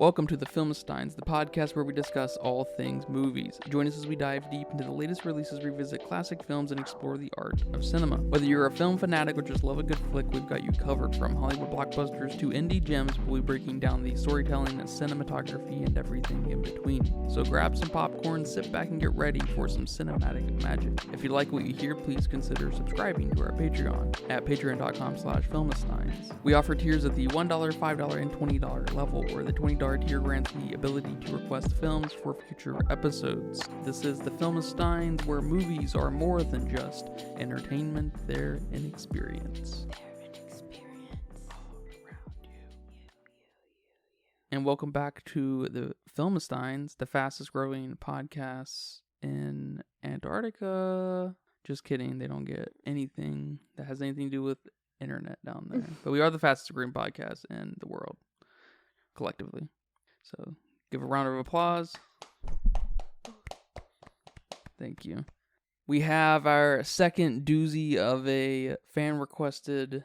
Welcome to the Filmsteins, the podcast where we discuss all things movies. Join us as we dive deep into the latest releases, revisit classic films, and explore the art of cinema. Whether you're a film fanatic or just love a good flick, we've got you covered. From Hollywood blockbusters to indie gems, we'll be breaking down the storytelling, cinematography, and everything in between. So grab some popcorn, sit back, and get ready for some cinematic magic. If you like what you hear, please consider subscribing to our Patreon at patreon.com/filmsteins. We offer tiers at the $1, $5, and $20 level, where the $20 tier grants the ability to request films for future episodes. This is the Filmsteins, where movies are more than just entertainment, they're an experience. All around you. And welcome back to the Filmsteins, the fastest growing podcasts in Antarctica. Just kidding, they don't get anything that has anything to do with internet down there. But we are the fastest growing podcast in the world, collectively. So give a round of applause. Thank you. We have our second doozy of a fan-requested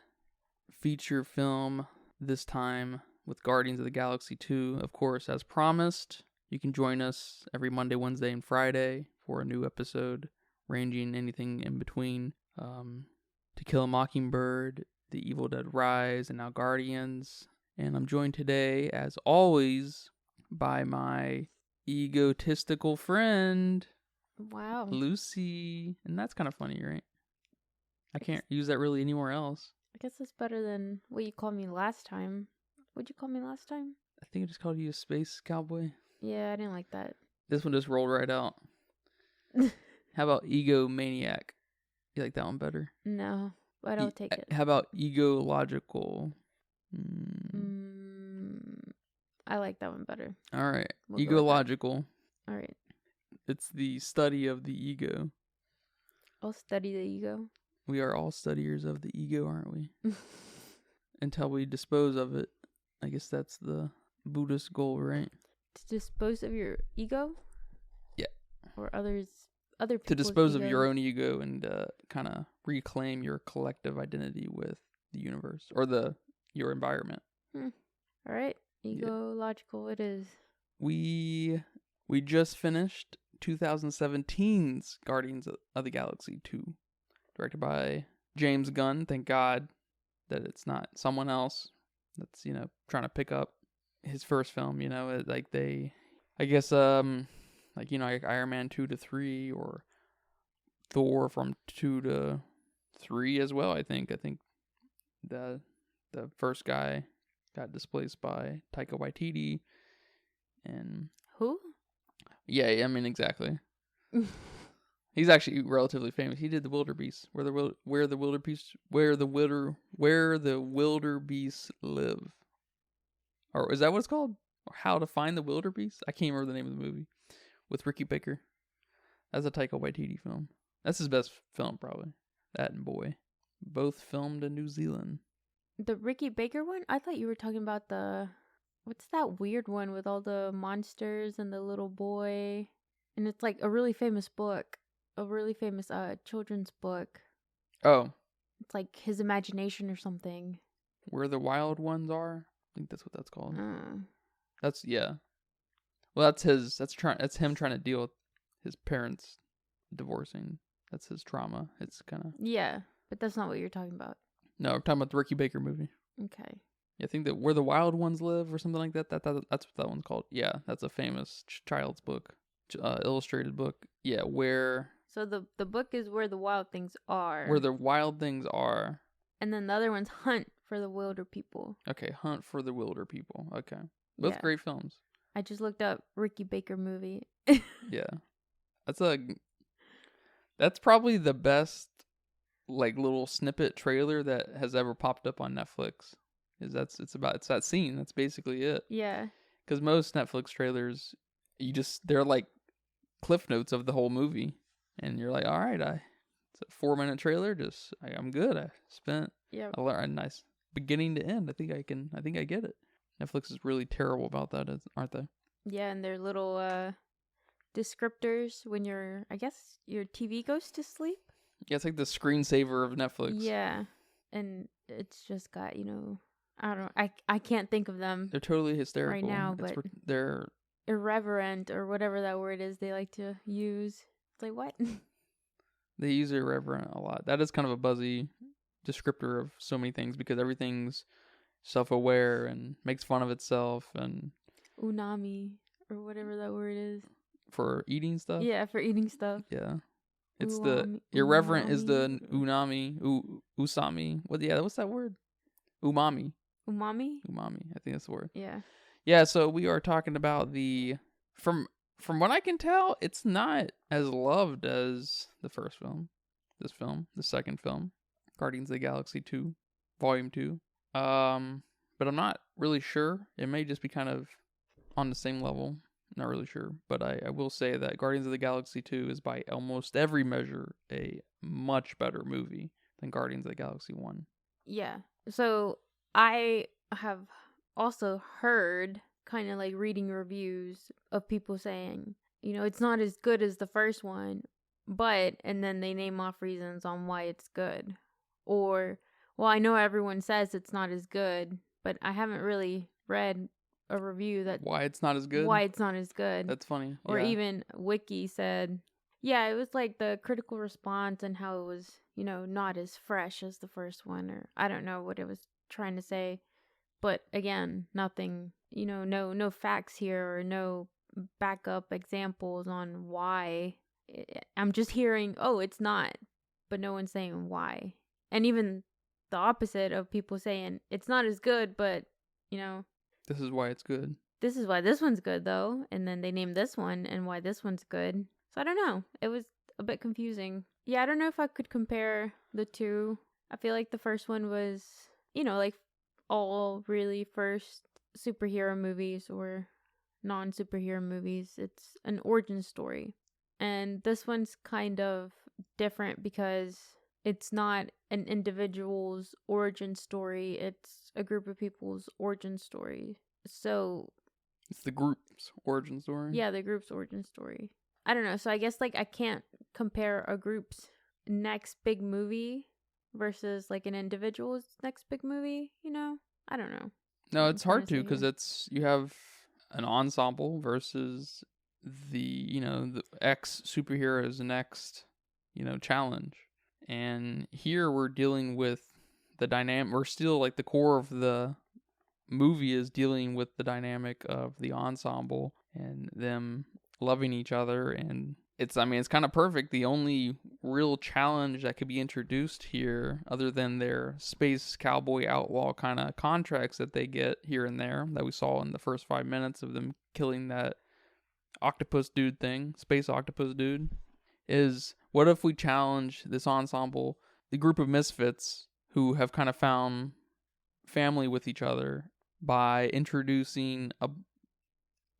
feature film, this time with Guardians of the Galaxy 2. Of course, as promised, you can join us every Monday, Wednesday, and Friday for a new episode, ranging anything in between To Kill a Mockingbird, The Evil Dead Rise, and now Guardians. And I'm joined today, as always, by my egotistical friend, wow, Lucy. And that's kind of funny, right? I can't use that really anywhere else. I guess that's better than what you called me last time. What'd you call me last time? I think I just called you a space cowboy. Yeah, I didn't like that. This one just rolled right out. How about egomaniac? You like that one better? No, but I'll take it. How about egological? I like that one better. All right. We'll go with Egological. All right. It's the study of the ego. I'll study the ego. We are all studiers of the ego, aren't we? Until we dispose of it. I guess that's the Buddhist goal, right? To dispose of your ego? Yeah. Or other people's To dispose ego? of your own ego and kind of reclaim your collective identity with the universe or your environment. All right. Egological it is. We just finished 2017's Guardians of the Galaxy 2, directed by James Gunn. Thank God that it's not someone else that's, trying to pick up his first film, like Iron Man 2 to 3 or Thor from 2 to 3 as well, I think. I think the first guy got displaced by Taika Waititi. And who? Yeah, I mean, exactly. He's actually relatively famous. He did The Wildebeest, where the wildebeest live. Or is that what it's called? Or How to Find the Wildebeest? I can't remember the name of the movie. With Ricky Baker. That's a Taika Waititi film. That's his best film, probably. That and Boy. Both filmed in New Zealand. The Ricky Baker one? I thought you were talking about what's that weird one with all the monsters and the little boy? And it's like a really famous book. A really famous children's book. Oh. It's like his imagination or something. Where the Wild Ones Are? I think that's what that's called. That's, yeah. Well, that's him trying to deal with his parents divorcing. That's his trauma. It's kind of... Yeah, but that's not what you're talking about. No, we're talking about the Ricky Baker movie. Okay. Yeah, I think that Where the Wild Ones Live or something like that. That's what that one's called. Yeah, that's a famous child's book, illustrated book. Yeah, where... So the book is Where the Wild Things Are. Where the Wild Things Are. And then the other one's Hunt for the Wilder People. Okay, Hunt for the Wilder People. Okay. Both great films. I just looked up Ricky Baker movie. Yeah. That's probably the best little snippet trailer that has ever popped up on Netflix. It's that scene. That's basically it. Yeah. Because most Netflix trailers, they're like cliff notes of the whole movie. And you're like, all right, it's a 4-minute trailer. I'm good. I spent a nice beginning to end. I think I get it. Netflix is really terrible about that, aren't they? Yeah, and their little descriptors when your TV goes to sleep. Yeah, it's like the screensaver of Netflix. Yeah, and it's just got I don't. I can't think of them They're totally hysterical right now, but they're irreverent or whatever that word is they like to use. It's like, what? they use irreverent a lot. That is kind of a buzzy descriptor of so many things because everything's self-aware and makes fun of itself and Unami or whatever that word is. for eating stuff. Yeah, for eating stuff. Yeah. It's Uami, the irreverent is the unami. usami. What's that word? Umami. Umami? Umami. I think that's the word. Yeah. Yeah, so we are talking about from what I can tell, it's not as loved as the first film. This film, the second film, Guardians of the Galaxy 2, Volume 2. But I'm not really sure. It may just be kind of on the same level. Not really sure, but I will say that Guardians of the Galaxy 2 is by almost every measure a much better movie than Guardians of the Galaxy 1. Yeah. So I have also heard, kind of like reading reviews of people saying, it's not as good as the first one, and then they name off reasons on why it's good. Or, well, I know everyone says it's not as good, but I haven't really read a review that why it's not as good. That's funny. Or even Wiki said, yeah, it was like the critical response and how it was, not as fresh as the first one, or I don't know what it was trying to say. But again, nothing, no facts here or no backup examples on why. I'm just hearing, oh, it's not, but no one's saying why. And even the opposite of people saying it's not as good, but, this is why it's good. This is why this one's good, though. And then they named this one and why this one's good. So I don't know. It was a bit confusing. Yeah, I don't know if I could compare the two. I feel like the first one was, like all really first superhero movies or non-superhero movies. It's an origin story. And this one's kind of different because it's not an individual's origin story. It's a group of people's origin story. So it's the group's origin story. Yeah, the group's origin story. I don't know. So I guess like I can't compare a group's next big movie versus like an individual's next big movie, I don't know. No, it's hard to because you have an ensemble versus the X superhero's next, challenge. And here we're dealing with the dynamic. We're still like the core of the movie is dealing with the dynamic of the ensemble and them loving each other. And it's kind of perfect. The only real challenge that could be introduced here, other than their space cowboy outlaw kind of contracts that they get here and there that we saw in the first 5 minutes of them killing that octopus dude thing, space octopus dude, is what if we challenge this ensemble, the group of misfits who have kind of found family with each other, by introducing a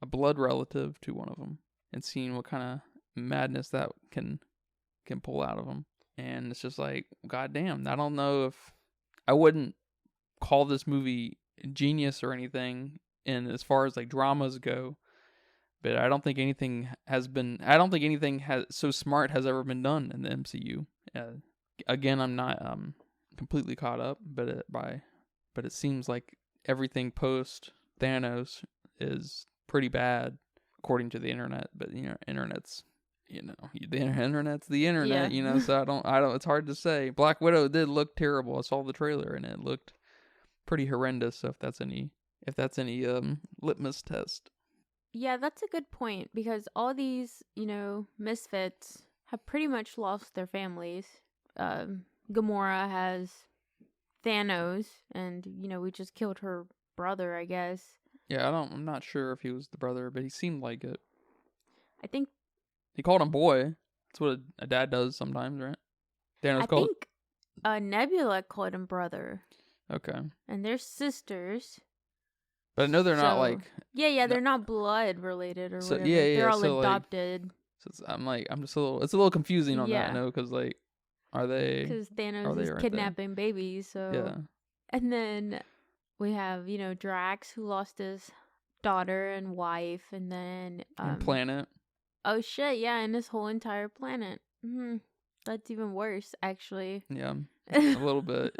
blood relative to one of them and seeing what kind of madness that can pull out of them. And it's just like, goddamn, I don't know if I wouldn't call this movie genius or anything in as far as like dramas go, but I don't think anything so smart has ever been done in the MCU. Again, I'm not completely caught up, but it seems like everything post Thanos is pretty bad according to the internet. But internet's the internet. Yeah. So I don't. It's hard to say. Black Widow did look terrible. I saw the trailer and it looked pretty horrendous. So if that's any litmus test. Yeah, that's a good point because all these, misfits have pretty much lost their families. Gamora has Thanos, and, we just killed her brother, I guess. Yeah, I'm not sure if he was the brother, but he seemed like it. I think he called him boy. That's what a dad does sometimes, right? I think Nebula called him brother. Okay. And they're sisters. But I know they're not like... Yeah, they're not blood related or whatever. Yeah, they're all so adopted. It's a little confusing on that, because like, are they... Because Thanos is kidnapping babies, so... Yeah. And then we have, Drax, who lost his daughter and wife, and then... and planet. Oh shit, yeah, and his whole entire planet. Mm-hmm. That's even worse, actually. Yeah, a little bit.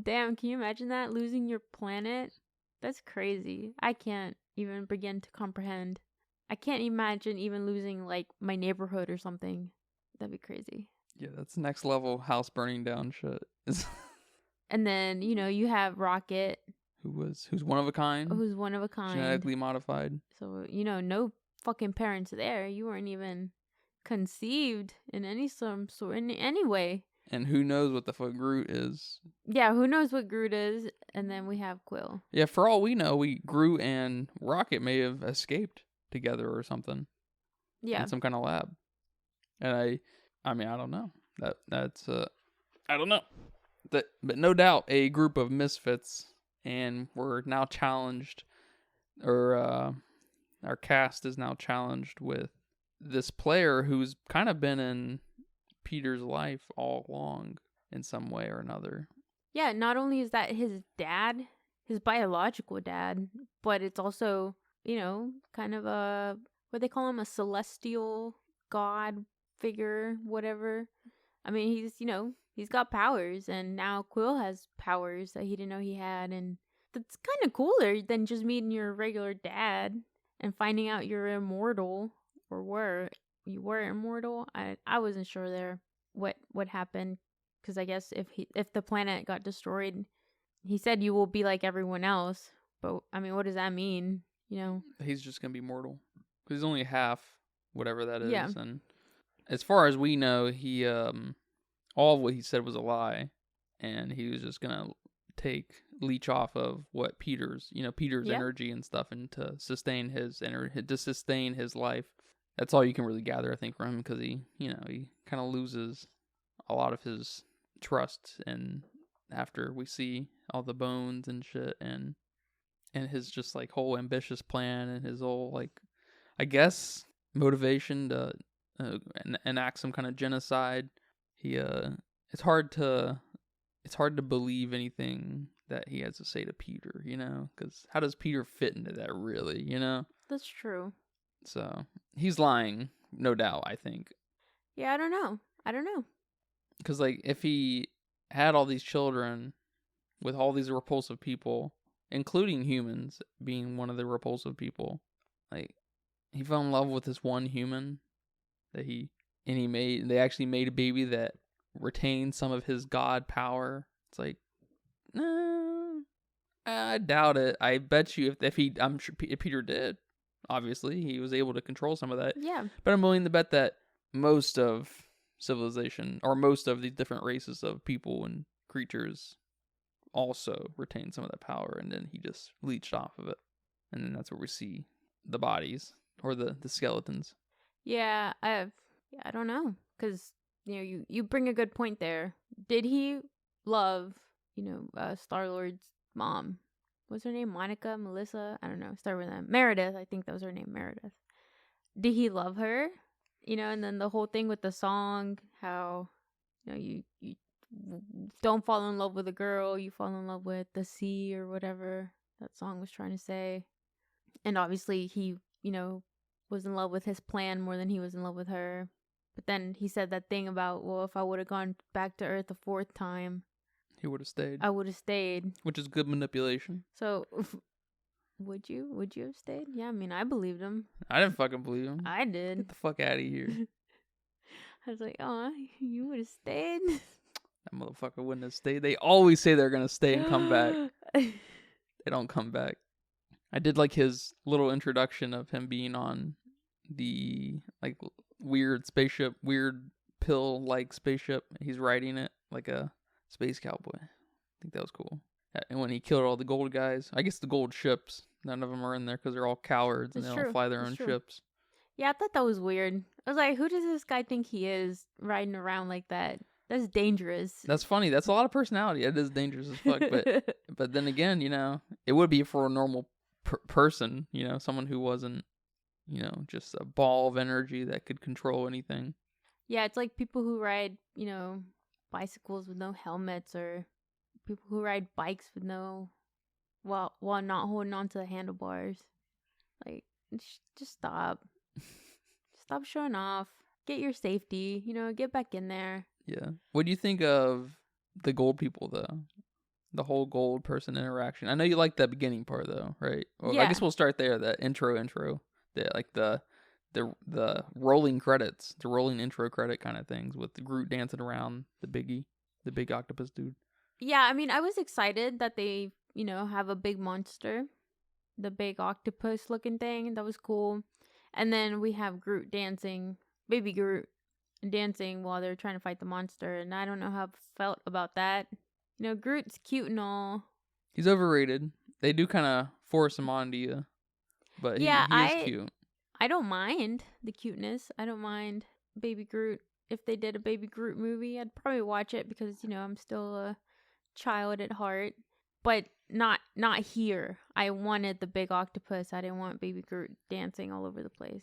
Damn, can you imagine that? Losing your planet? That's crazy. I can't even begin to comprehend. I can't imagine even losing, like, my neighborhood or something. That'd be crazy. Yeah, that's next level house burning down shit. And then, you have Rocket, who's one of a kind, who's one of a kind. genetically modified. So, no fucking parents there. You weren't even conceived in any way. And who knows what the fuck Groot is. Yeah, who knows what Groot is. And then we have Quill. Yeah, for all we know, Groot and Rocket may have escaped together or something. Yeah. In some kind of lab. And I mean, I don't know. That's I don't know. But no doubt a group of misfits, and we're now challenged, or our cast is now challenged with this player who's kind of been in Peter's life all along in some way or another. Yeah, not only is that his dad, his biological dad, but it's also, kind of what they call him, a celestial god figure, whatever. I mean, he's got powers, and now Quill has powers that he didn't know he had, and that's kind of cooler than just meeting your regular dad and finding out you're immortal, or you were immortal. I wasn't sure there what happened, because I guess if the planet got destroyed, he said you will be like everyone else, but I mean, what does that mean? He's just gonna be mortal because he's only half whatever that is. Yeah. And as far as we know, he all of what he said was a lie, and he was just gonna leech off of what Peter's Yeah. energy and stuff, and to sustain his life. That's all you can really gather, I think, from him, because he kind of loses a lot of his trust, and after we see all the bones and shit, and his just like whole ambitious plan, and his whole, like, I guess, motivation to enact some kind of genocide. It's hard to believe anything that he has to say to Peter, because how does Peter fit into that, really, That's true. So he's lying, no doubt, I think. Yeah, I don't know. Because, like, if he had all these children with all these repulsive people, including humans being one of the repulsive people, like, he fell in love with this one human they actually made a baby that retained some of his god power. It's like, nah, I doubt it. I bet you I'm sure if Peter did, obviously he was able to control some of that. Yeah. But I'm willing to bet that most of civilization, or most of these different races of people and creatures, also retain some of that power, and then he just leached off of it, and then that's where we see the bodies, or the skeletons. Yeah, I don't know, because you bring a good point there. Did he love Star-Lord's mom? What's her name? Monica, Melissa? I don't know. Start with that. Meredith. I think that was her name, Meredith. Did he love her? And then the whole thing with the song, how you don't fall in love with a girl, you fall in love with the sea, or whatever that song was trying to say. And obviously he was in love with his plan more than he was in love with her. But then he said that thing about, well, if I would have gone back to Earth a fourth time, he would have stayed. I would have stayed. Which is good manipulation. So, would you have stayed? Yeah, I mean, I believed him. I didn't fucking believe him. I did. Get the fuck out of here. I was like, oh, you would have stayed? That motherfucker wouldn't have stayed. They always say they're gonna stay and come back. They don't come back. I did like his little introduction of him being on the, like, weird spaceship, weird pill-like spaceship. He's riding it like a space cowboy. I think that was cool. And when he killed all the gold guys, I guess the gold ships, none of them are in there because they're all cowards and they don't fly their own ships. Yeah, I thought that was weird. I was like, who does this guy think he is, riding around like that? That's dangerous. That's funny. That's a lot of personality. It is dangerous as fuck. But then again, it would be for a normal person, someone who wasn't, just a ball of energy that could control anything. Yeah, it's like people who ride, bicycles with no helmets, or people who ride bikes with while not holding on to the handlebars. Like, just stop. Stop showing off. Get your safety, get back in there. Yeah. What do you think of the gold people, though? the whole gold person interaction. I know you like that beginning part though, right? Well, I Yeah. guess we'll start there. That intro, the rolling credits, the rolling intro credit kind of things with the Groot dancing around the big octopus dude. Yeah, I mean, I was excited that they, have a big monster, the big octopus looking thing. That was cool. And then we have Groot dancing, baby Groot dancing while they're trying to fight the monster. And I don't know how I felt about that. Groot's cute and all. He's overrated. They do kind of force him onto you, but he is cute. I don't mind the cuteness. I don't mind baby Groot. If they did a baby Groot movie, I'd probably watch it because, I'm still a child at heart. But not here. I wanted the big octopus. I didn't want baby Groot dancing all over the place.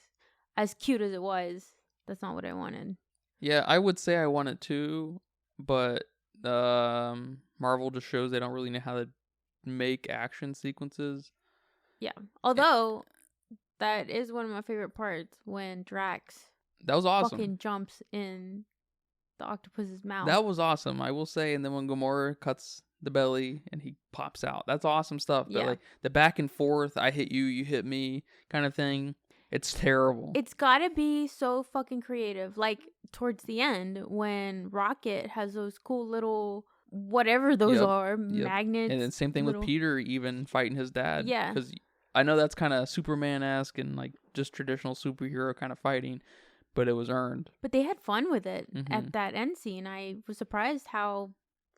As cute as it was, that's not what I wanted. Yeah, I would say I want it too, but Marvel just shows they don't really know how to make action sequences. Yeah. Although, that is one of my favorite parts when Drax that was awesome. Fucking jumps in the octopus's mouth. That was awesome, I will say. And then when Gamora cuts the belly and he pops out, that's awesome stuff. But like the back and forth, I hit you, you hit me kind of thing, it's terrible. It's gotta be so fucking creative. Like towards the end when Rocket has those cool little whatever those are, magnets. And then same thing with Peter even fighting his dad. Yeah. Because I know that's kind of Superman-esque and like just traditional superhero kind of fighting, but it was earned. But they had fun with it at that end scene. I was surprised how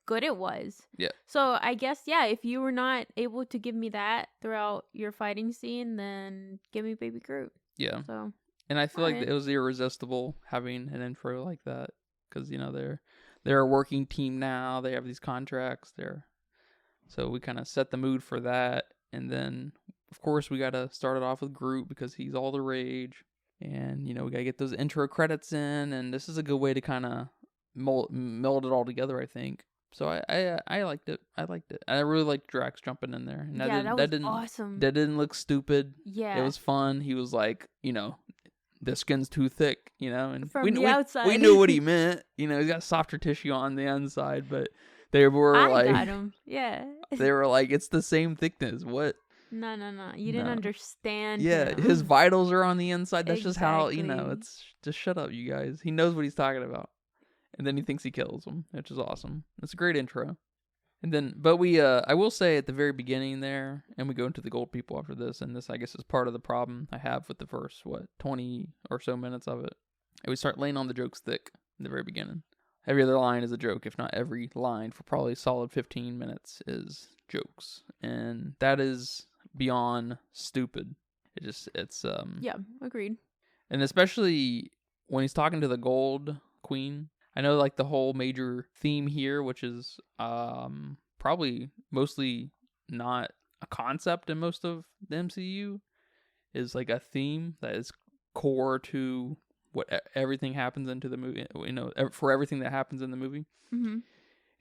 good it was. Yeah. So I guess, if you were not able to give me that throughout your fighting scene, then give me Baby Groot. Yeah. So. And I feel like it was irresistible having an intro like that because, they're a working team now. They have these contracts there. So we kind of set the mood for that. And then, of course, we got to start it off with Groot because he's all the rage. And, we got to get those intro credits in. And this is a good way to kind of meld it all together, I think. So I liked it. I liked it. I really liked Drax jumping in there. And that was awesome. That didn't look stupid. Yeah. It was fun. He was like, the skin's too thick, and from the outside. We knew what he meant. He's got softer tissue on the inside, but they were I got him. Yeah. They were like, it's the same thickness. What? No. You didn't understand. Yeah, his vitals are on the inside. That's just how, it's just shut up, you guys. He knows what he's talking about. And then he thinks he kills him, which is awesome. It's a great intro. And then, but we, I will say at the very beginning there, and we go into the gold people after this, and this, I guess, is part of the problem I have with the first, 20 or so minutes of it. And we start laying on the jokes thick in the very beginning. Every other line is a joke, if not every line for probably solid 15 minutes is jokes. And that is beyond stupid. It's Yeah, agreed. And especially when he's talking to the gold queen, I know like the whole major theme here, which is probably mostly not a concept in most of the MCU, is like a theme that is core to what everything happens into the movie, for everything that happens in the movie. Mm-hmm.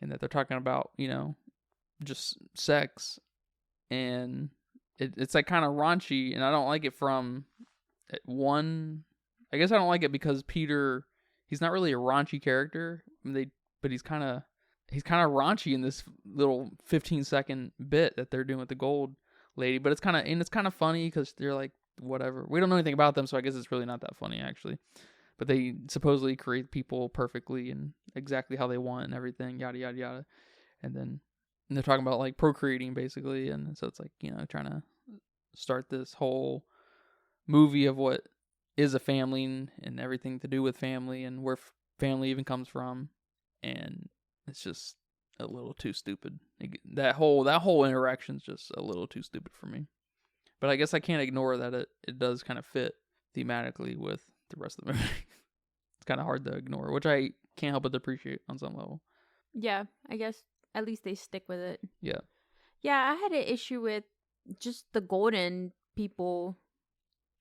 And that they're talking about, just sex, and it's like kind of raunchy, and I don't like it from one. I guess I don't like it because Peter, he's not really a raunchy character, but he's kind of raunchy in this little 15-second bit that they're doing with the gold lady. But it's kind of funny because they're like, whatever. We don't know anything about them, so I guess it's really not that funny actually. But they supposedly create people perfectly and exactly how they want and everything, yada yada yada. And they're talking about like procreating basically, and so it's like, trying to start this whole movie of what is a family and everything to do with family and where family even comes from, and it's just a little too stupid. That whole interaction's just a little too stupid for me. But I guess I can't ignore that it does kind of fit thematically with the rest of the movie. It's kind of hard to ignore, which I can't help but appreciate on some level. Yeah, I guess at least they stick with it. Yeah. Yeah, I had an issue with just the golden people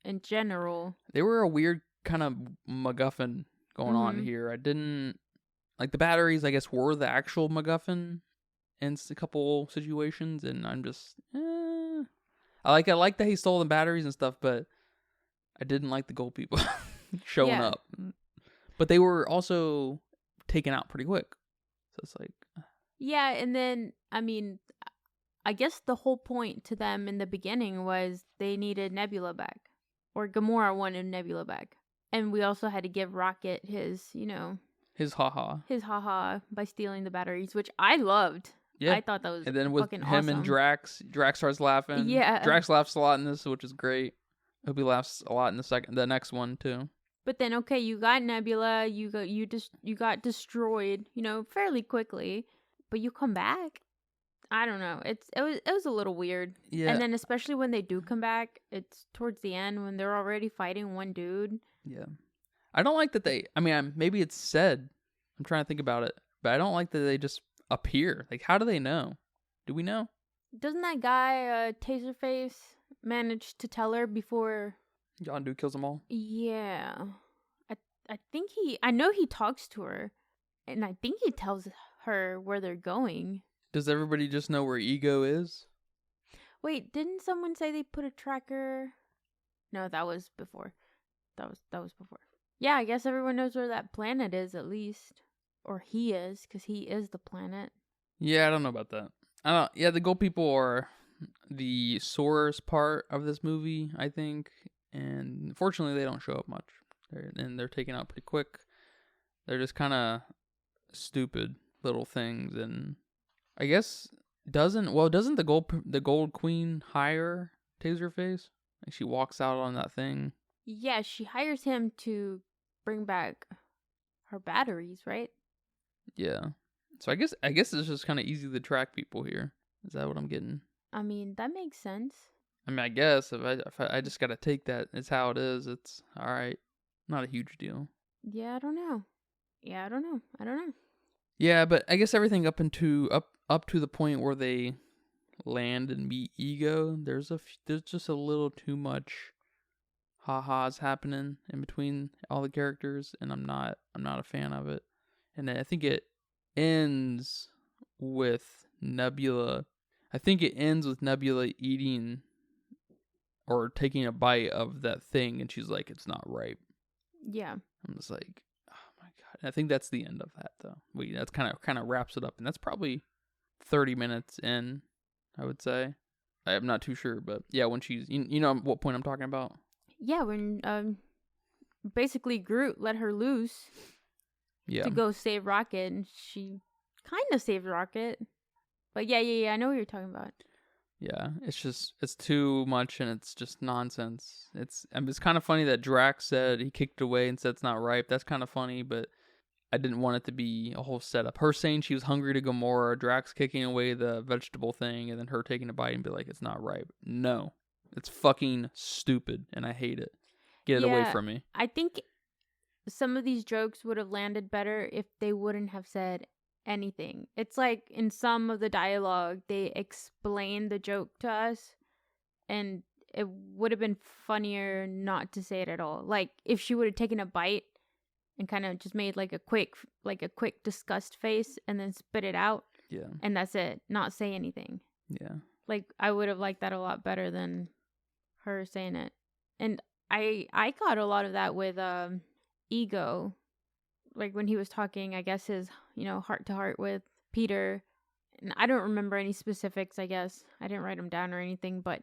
in general. They were a weird kind of MacGuffin going on here. I didn't like the batteries, I guess, were the actual MacGuffin in a couple situations, and I'm just I like that he stole the batteries and stuff, but I didn't like the gold people showing up. But they were also taken out pretty quick. So it's like, Yeah, and then, I mean, I guess the whole point to them in the beginning was they needed Nebula back. Or Gamora wanted Nebula back. And we also had to give Rocket his, His haha. his haha by stealing the batteries, which I loved. Yeah. I thought that was and then with fucking him awesome. and Drax starts laughing. Yeah. Drax laughs a lot in this, which is great. I hope he laughs a lot in the next one too. But then, okay, you got Nebula, you got destroyed, fairly quickly, but you come back. I don't know. It was a little weird. Yeah. And then especially when they do come back, it's towards the end when they're already fighting one dude. Yeah. I don't like that they. I mean, maybe it's said. I'm trying to think about it, but I don't like that they just appear. Like, how do they know? Do we know? Doesn't that guy, Taserface, manage to tell her before? Yondu kills them all. Yeah, I think I know he talks to her, and I think he tells her where they're going. Does everybody just know where Ego is? Wait, didn't someone say they put a tracker? No, that was before. That was before. Yeah, I guess everyone knows where that planet is at least, or he is, because he is the planet. Yeah, I don't know about that. Yeah, the Gold People are the source part of this movie, I think, and fortunately they don't show up much. They're taken out pretty quick. They're just kind of stupid little things, and I guess doesn't the Gold Queen hire Taserface? Like, she walks out on that thing. Yeah, she hires him to bring back her batteries, right? Yeah. So I guess it's just kind of easy to track people here. Is that what I'm getting? I mean, that makes sense. I mean, I guess if I just gotta take that, it's how it is. It's all right. Not a huge deal. Yeah, I don't know. Yeah, but I guess everything up to the point where they land and meet Ego, there's just a little too much ha-has happening in between all the characters, and I'm not a fan of it. And I think it ends with Nebula. I think it ends with Nebula eating or taking a bite of that thing, and she's like, "It's not ripe." Yeah. I'm just like, oh my god. And I think that's the end of that, though. That's kind of wraps it up, and that's probably 30 minutes in, I would say. I'm not too sure, but yeah, when she's, you know what point I'm talking about? Yeah, when basically Groot let her loose to go save Rocket, and she kind of saved Rocket. But yeah, I know what you're talking about. Yeah, it's too much, and it's just nonsense. It's kind of funny that Drax said he kicked it away and said it's not ripe. That's kind of funny, but I didn't want it to be a whole setup. Her saying she was hungry to Gamora, Drax kicking away the vegetable thing, and then her taking a bite and be like, it's not ripe. No, it's fucking stupid, and I hate it. Get it away from me. I think some of these jokes would have landed better if they wouldn't have said anything. It's like in some of the dialogue, they explain the joke to us, and it would have been funnier not to say it at all. Like if she would have taken a bite and kind of just made like a quick disgust face and then spit it out. Yeah. And that's it. Not say anything. Yeah. Like I would have liked that a lot better than her saying it. And I got a lot of that with Ego. Like when he was talking, I guess his, heart to heart with Peter. And I don't remember any specifics, I guess. I didn't write them down or anything, but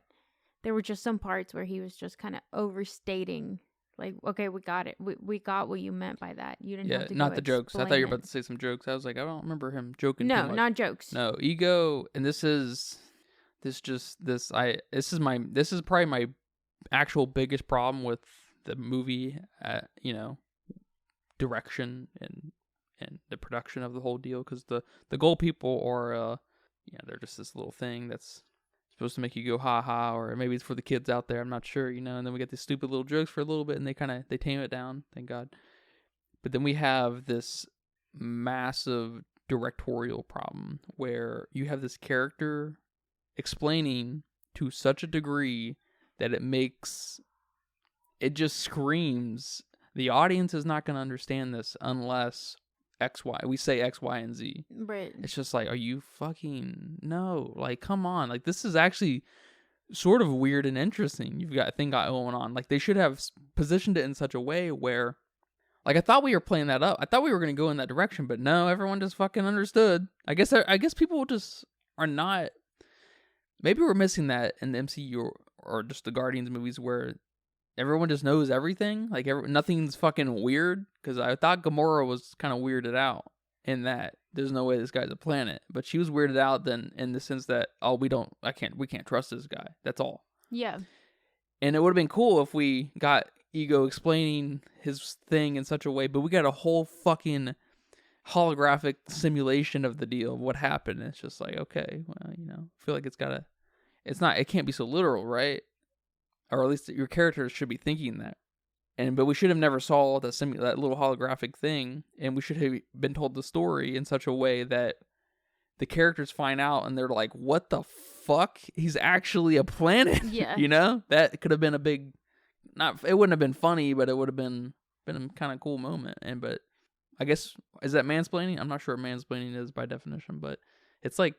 there were just some parts where he was just kind of overstating. Like, okay, we got it. We got what you meant by that. You didn't have to not go the jokes. I thought you were explain about to say some jokes. I was like, I don't remember him joking No, too much. not jokes. No, Ego, and this is probably my actual biggest problem with the movie, direction and the production of the whole deal, because the Gold People are they're just this little thing that's supposed to make you go ha ha, or maybe it's for the kids out there, I'm not sure, and then we get these stupid little jokes for a little bit, and they tame it down, thank God. But then we have this massive directorial problem where you have this character explaining to such a degree that it just screams, the audience is not going to understand this unless X, Y. We say X, Y, and Z. Right. It's just like, are you fucking... No. Like, come on. Like, this is actually sort of weird and interesting. You've got a thing going on. Like, they should have positioned it in such a way where Like, I thought we were playing that up. I thought we were going to go in that direction, but no, everyone just fucking understood. I guess people just are not. Maybe we're missing that in the MCU or just the Guardians movies where everyone just knows everything. Like, nothing's fucking weird. Because I thought Gamora was kind of weirded out in that there's no way this guy's a planet. But she was weirded out then in the sense that, oh, we can't trust this guy. That's all. Yeah. And it would have been cool if we got Ego explaining his thing in such a way, but we got a whole fucking holographic simulation of the deal of what happened. It's just like, okay, well, I feel like it can't be so literal, right? Or at least your characters should be thinking that. But we should have never saw that little holographic thing, and we should have been told the story in such a way that the characters find out and they're like, what the fuck? He's actually a planet. Yeah. That could have been a big, it wouldn't have been funny, but it would have been a kind of cool moment. But I guess, is that mansplaining? I'm not sure what mansplaining is by definition, but it's like,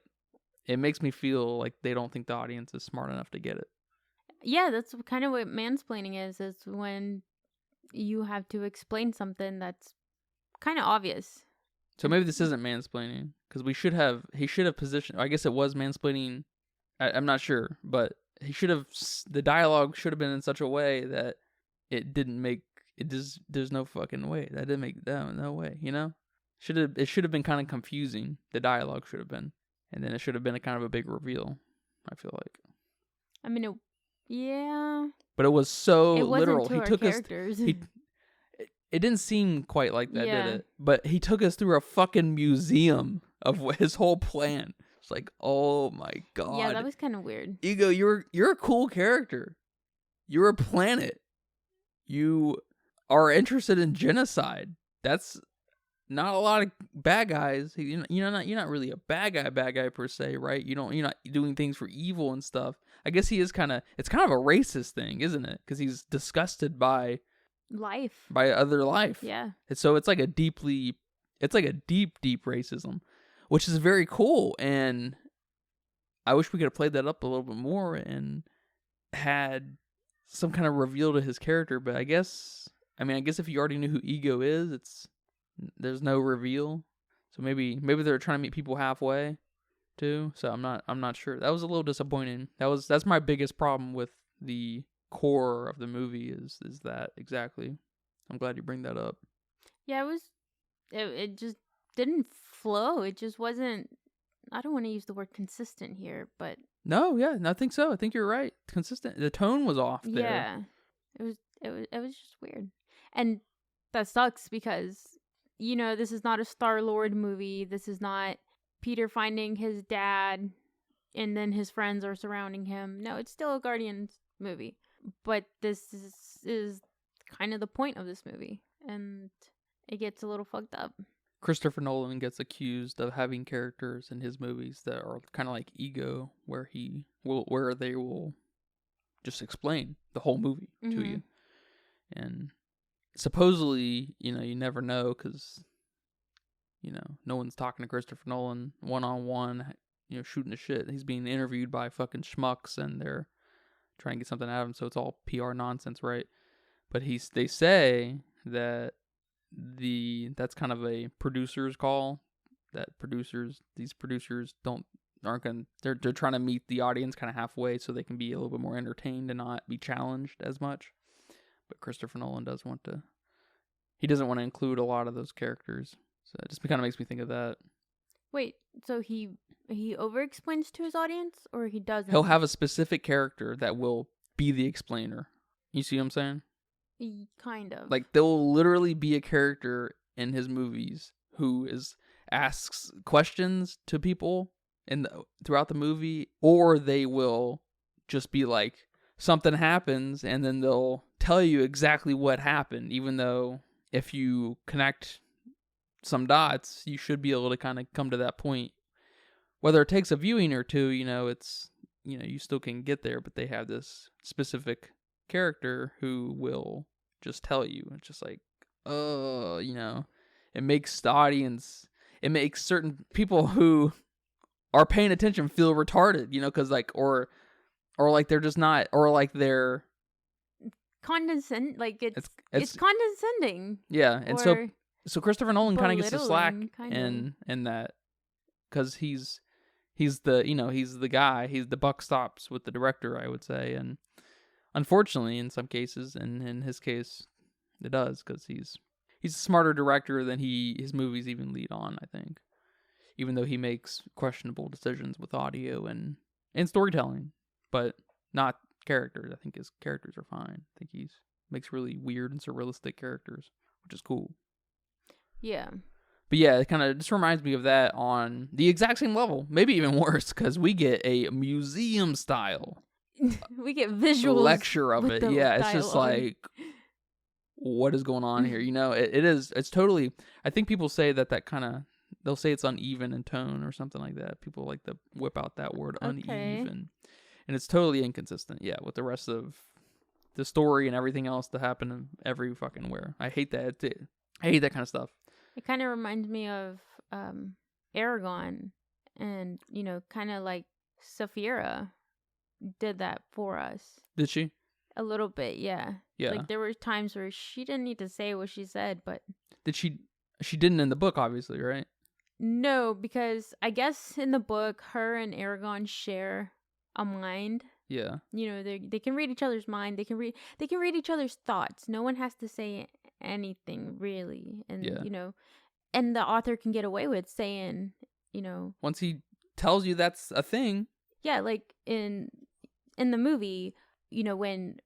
it makes me feel like they don't think the audience is smart enough to get it. Yeah, that's kind of what mansplaining is when you have to explain something that's kind of obvious. So maybe this isn't mansplaining, because he should have positioned, I guess it was mansplaining, I'm not sure, but the dialogue should have been in such a way that it didn't make, there's no fucking way, that didn't make, no way, It should have been kind of confusing, the dialogue should have been, and then it should have been a kind of a big reveal, I feel like. I mean, yeah. But it was so literal. He took us. It didn't seem quite like that, did it? But he took us through a fucking museum of his whole plan. It's like, oh my god. Yeah, that was kind of weird. Ego, you're a cool character. You're a planet. You are interested in genocide. That's not a lot of bad guys. You're not really a bad guy per se, right? You're not doing things for evil and stuff. I guess he is it's kind of a racist thing, isn't it? Because he's disgusted by life, by other life. Yeah. And so it's like a deep racism, which is very cool. And I wish we could have played that up a little bit more and had some kind of reveal to his character. But I guess if you already knew who Ego is, there's no reveal. So maybe they're trying to meet people halfway too. So I'm not sure. That was a little disappointing. That's my biggest problem with the core of the movie is that exactly. I'm glad you bring that up. Yeah, it just didn't flow. It just wasn't, I don't want to use the word consistent here, but no, yeah, I think so. I think you're right. Consistent. The tone was off there. Yeah. It was just weird. And that sucks because this is not a Star-Lord movie. This is not Peter finding his dad and then his friends are surrounding him. No, it's still a Guardians movie. But this is kind of the point of this movie. And it gets a little fucked up. Christopher Nolan gets accused of having characters in his movies that are kind of like Ego, where they will just explain the whole movie to you. And supposedly, you never know because, no one's talking to Christopher Nolan one-on-one, shooting the shit. He's being interviewed by fucking schmucks and they're trying to get something out of him, so it's all PR nonsense, right? But they say that that's kind of a producer's call, that these producers they're trying to meet the audience kind of halfway so they can be a little bit more entertained and not be challenged as much. But Christopher Nolan doesn't want to include a lot of those characters. So it just kind of makes me think of that. Wait, so he over-explains to his audience, or he doesn't? He'll have a specific character that will be the explainer. You see what I'm saying? Kind of. Like, there will literally be a character in his movies who asks questions to people throughout the movie, or they will just be like, something happens, and then they'll tell you exactly what happened, even though if you connect some dots, you should be able to kind of come to that point. Whether it takes a viewing or two, it's, you still can get there, but they have this specific character who will just tell you. It's just like, it makes the audience, it makes certain people who are paying attention feel retarded, because like, or like they're just not, or like they're it's condescending. Yeah, and so Christopher Nolan kind of gets the slack belittling, in that, because he's the guy, he's the buck stops with the director, I would say, and unfortunately in some cases, and in his case it does, because he's a smarter director than his movies even lead on, I think, even though he makes questionable decisions with audio and storytelling, but not characters. I think his characters are fine. I think he makes really weird and surrealistic characters, which is cool. Yeah. But yeah, it kind of just reminds me of that on the exact same level, maybe even worse, because we get a museum style. We get visuals. Lecture of it. Yeah, it's just like, what is going on here? You know, it's totally, I think people say that kind of, they'll say it's uneven in tone or something like that. People like to whip out that word, uneven. And it's totally inconsistent, yeah, with the rest of the story and everything else that happened every fucking where. I hate that. I hate that kind of stuff. It kind of reminds me of Eragon, and, you know, kind of like Saphira did that for us. Did she? A little bit, yeah. Yeah. Like, there were times where she didn't need to say what she said, but... Did she? She didn't in the book, obviously, right? No, because I guess in the book, her and Eragon share a mind. Yeah. You know, they can read each other's mind. They can read each other's thoughts. No one has to say anything, really. And, you know, and the author can get away with saying, you know... Once he tells you that's a thing. Yeah, like in the movie, you know, when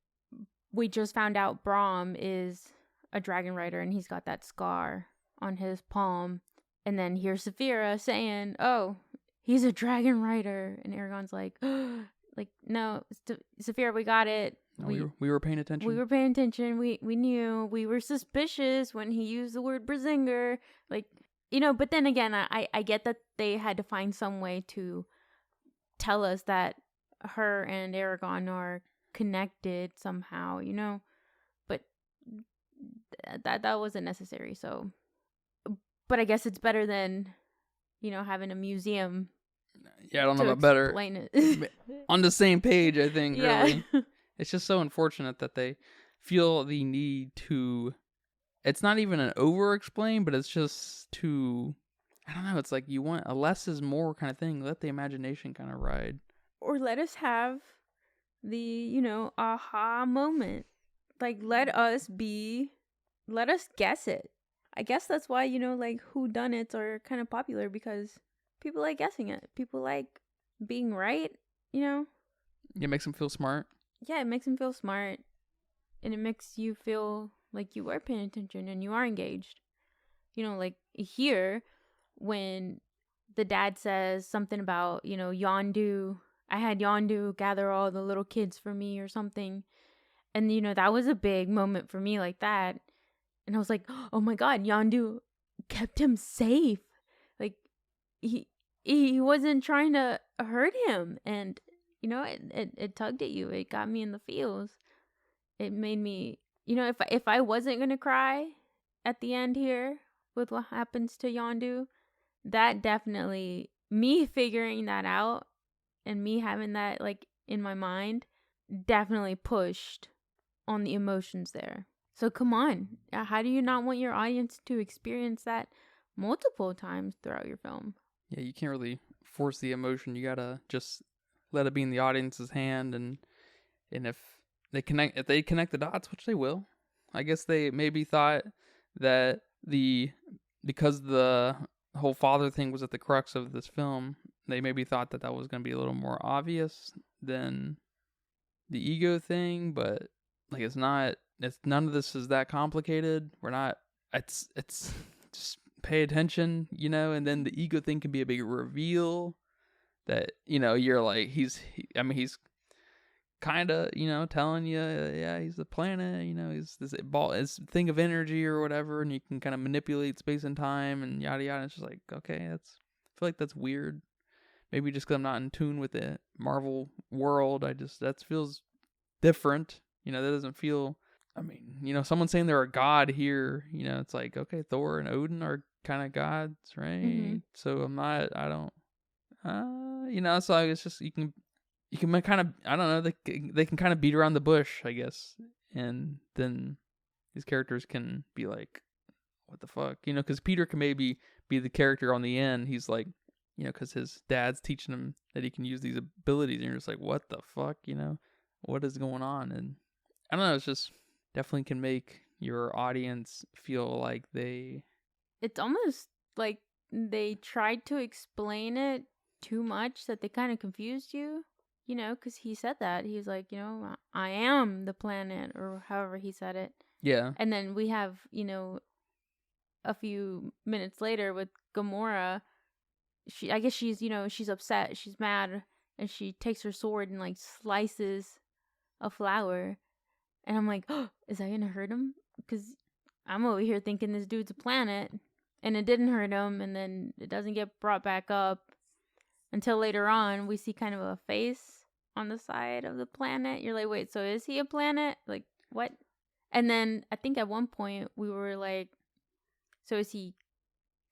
we just found out Brahm is a dragon rider and he's got that scar on his palm. And then here's Saphira saying, oh, he's a dragon rider. And Eragon's like, like, no, Saphira, we got it. No, we were paying attention. We were paying attention. We knew. We were suspicious when he used the word Brazinger. Like, you know, but then again, I get that they had to find some way to tell us that her and Eragon are connected somehow, you know? But that wasn't necessary, so... But I guess it's better than, you know, having a museum. Yeah, I don't know about better. Explain it. On the same page, I think, yeah. really. It's just so unfortunate that they feel the need to... It's not even an over-explain, but it's just to... I don't know, it's like you want a less is more kind of thing. Let the imagination kind of ride. Or let us have the, you know, aha moment. Like, let us guess it. I guess that's why, you know, like, whodunits are kind of popular, because people like guessing it. People like being right, you know? It makes them feel smart. Yeah, it makes them feel smart. And it makes you feel like you are paying attention and you are engaged. You know, like here, when the dad says something about, you know, Yondu, I had Yondu gather all the little kids for me or something. And, you know, that was a big moment for me, like that. And I was like, oh my God, Yondu kept him safe. Like, he wasn't trying to hurt him. And, you know, it tugged at you. It got me in the feels. It made me, you know, if I wasn't going to cry at the end here with what happens to Yondu, that definitely, me figuring that out and me having that, like, in my mind, definitely pushed on the emotions there. So come on, how do you not want your audience to experience that multiple times throughout your film? Yeah, you can't really force the emotion. You gotta just let it be in the audience's hand, and if they connect the dots, which they will, I guess they maybe thought that because the whole father thing was at the crux of this film, they maybe thought that was going to be a little more obvious than the ego thing, but like it's not. It's none of this is that complicated. We're not. It's just pay attention, you know. And then the ego thing can be a big reveal that, you know, you're like he's kind of, you know, telling you, yeah, he's the planet, you know, he's this ball, it's thing of energy or whatever, and you can kind of manipulate space and time and yada yada. It's just like, okay, I feel like that's weird. Maybe just because I'm not in tune with the Marvel world, that feels different. You know, that doesn't feel. I mean, you know, someone saying they're a god here, you know, it's like, okay, Thor and Odin are kind of gods, right? Mm-hmm. So you know, so it's just, you can kind of, I don't know, they can kind of beat around the bush, I guess, and then these characters can be like, what the fuck? You know, because Peter can maybe be the character on the end. He's like, you know, because his dad's teaching him that he can use these abilities, and you're just like, what the fuck? You know, what is going on? And I don't know, it's just definitely can make your audience feel like It's almost like they tried to explain it too much that they kind of confused you, you know, because he said that. He's like, you know, I am the planet, or however he said it. Yeah. And then we have, you know, a few minutes later with Gamora, I guess she's, you know, she's upset, she's mad, and she takes her sword and like slices a flower. And I'm like, oh, is that gonna hurt him? Because I'm over here thinking this dude's a planet, and it didn't hurt him, and then it doesn't get brought back up until later on. We see kind of a face on the side of the planet. You're like, wait, so is he a planet? Like, what? And then I think at one point we were like, so is he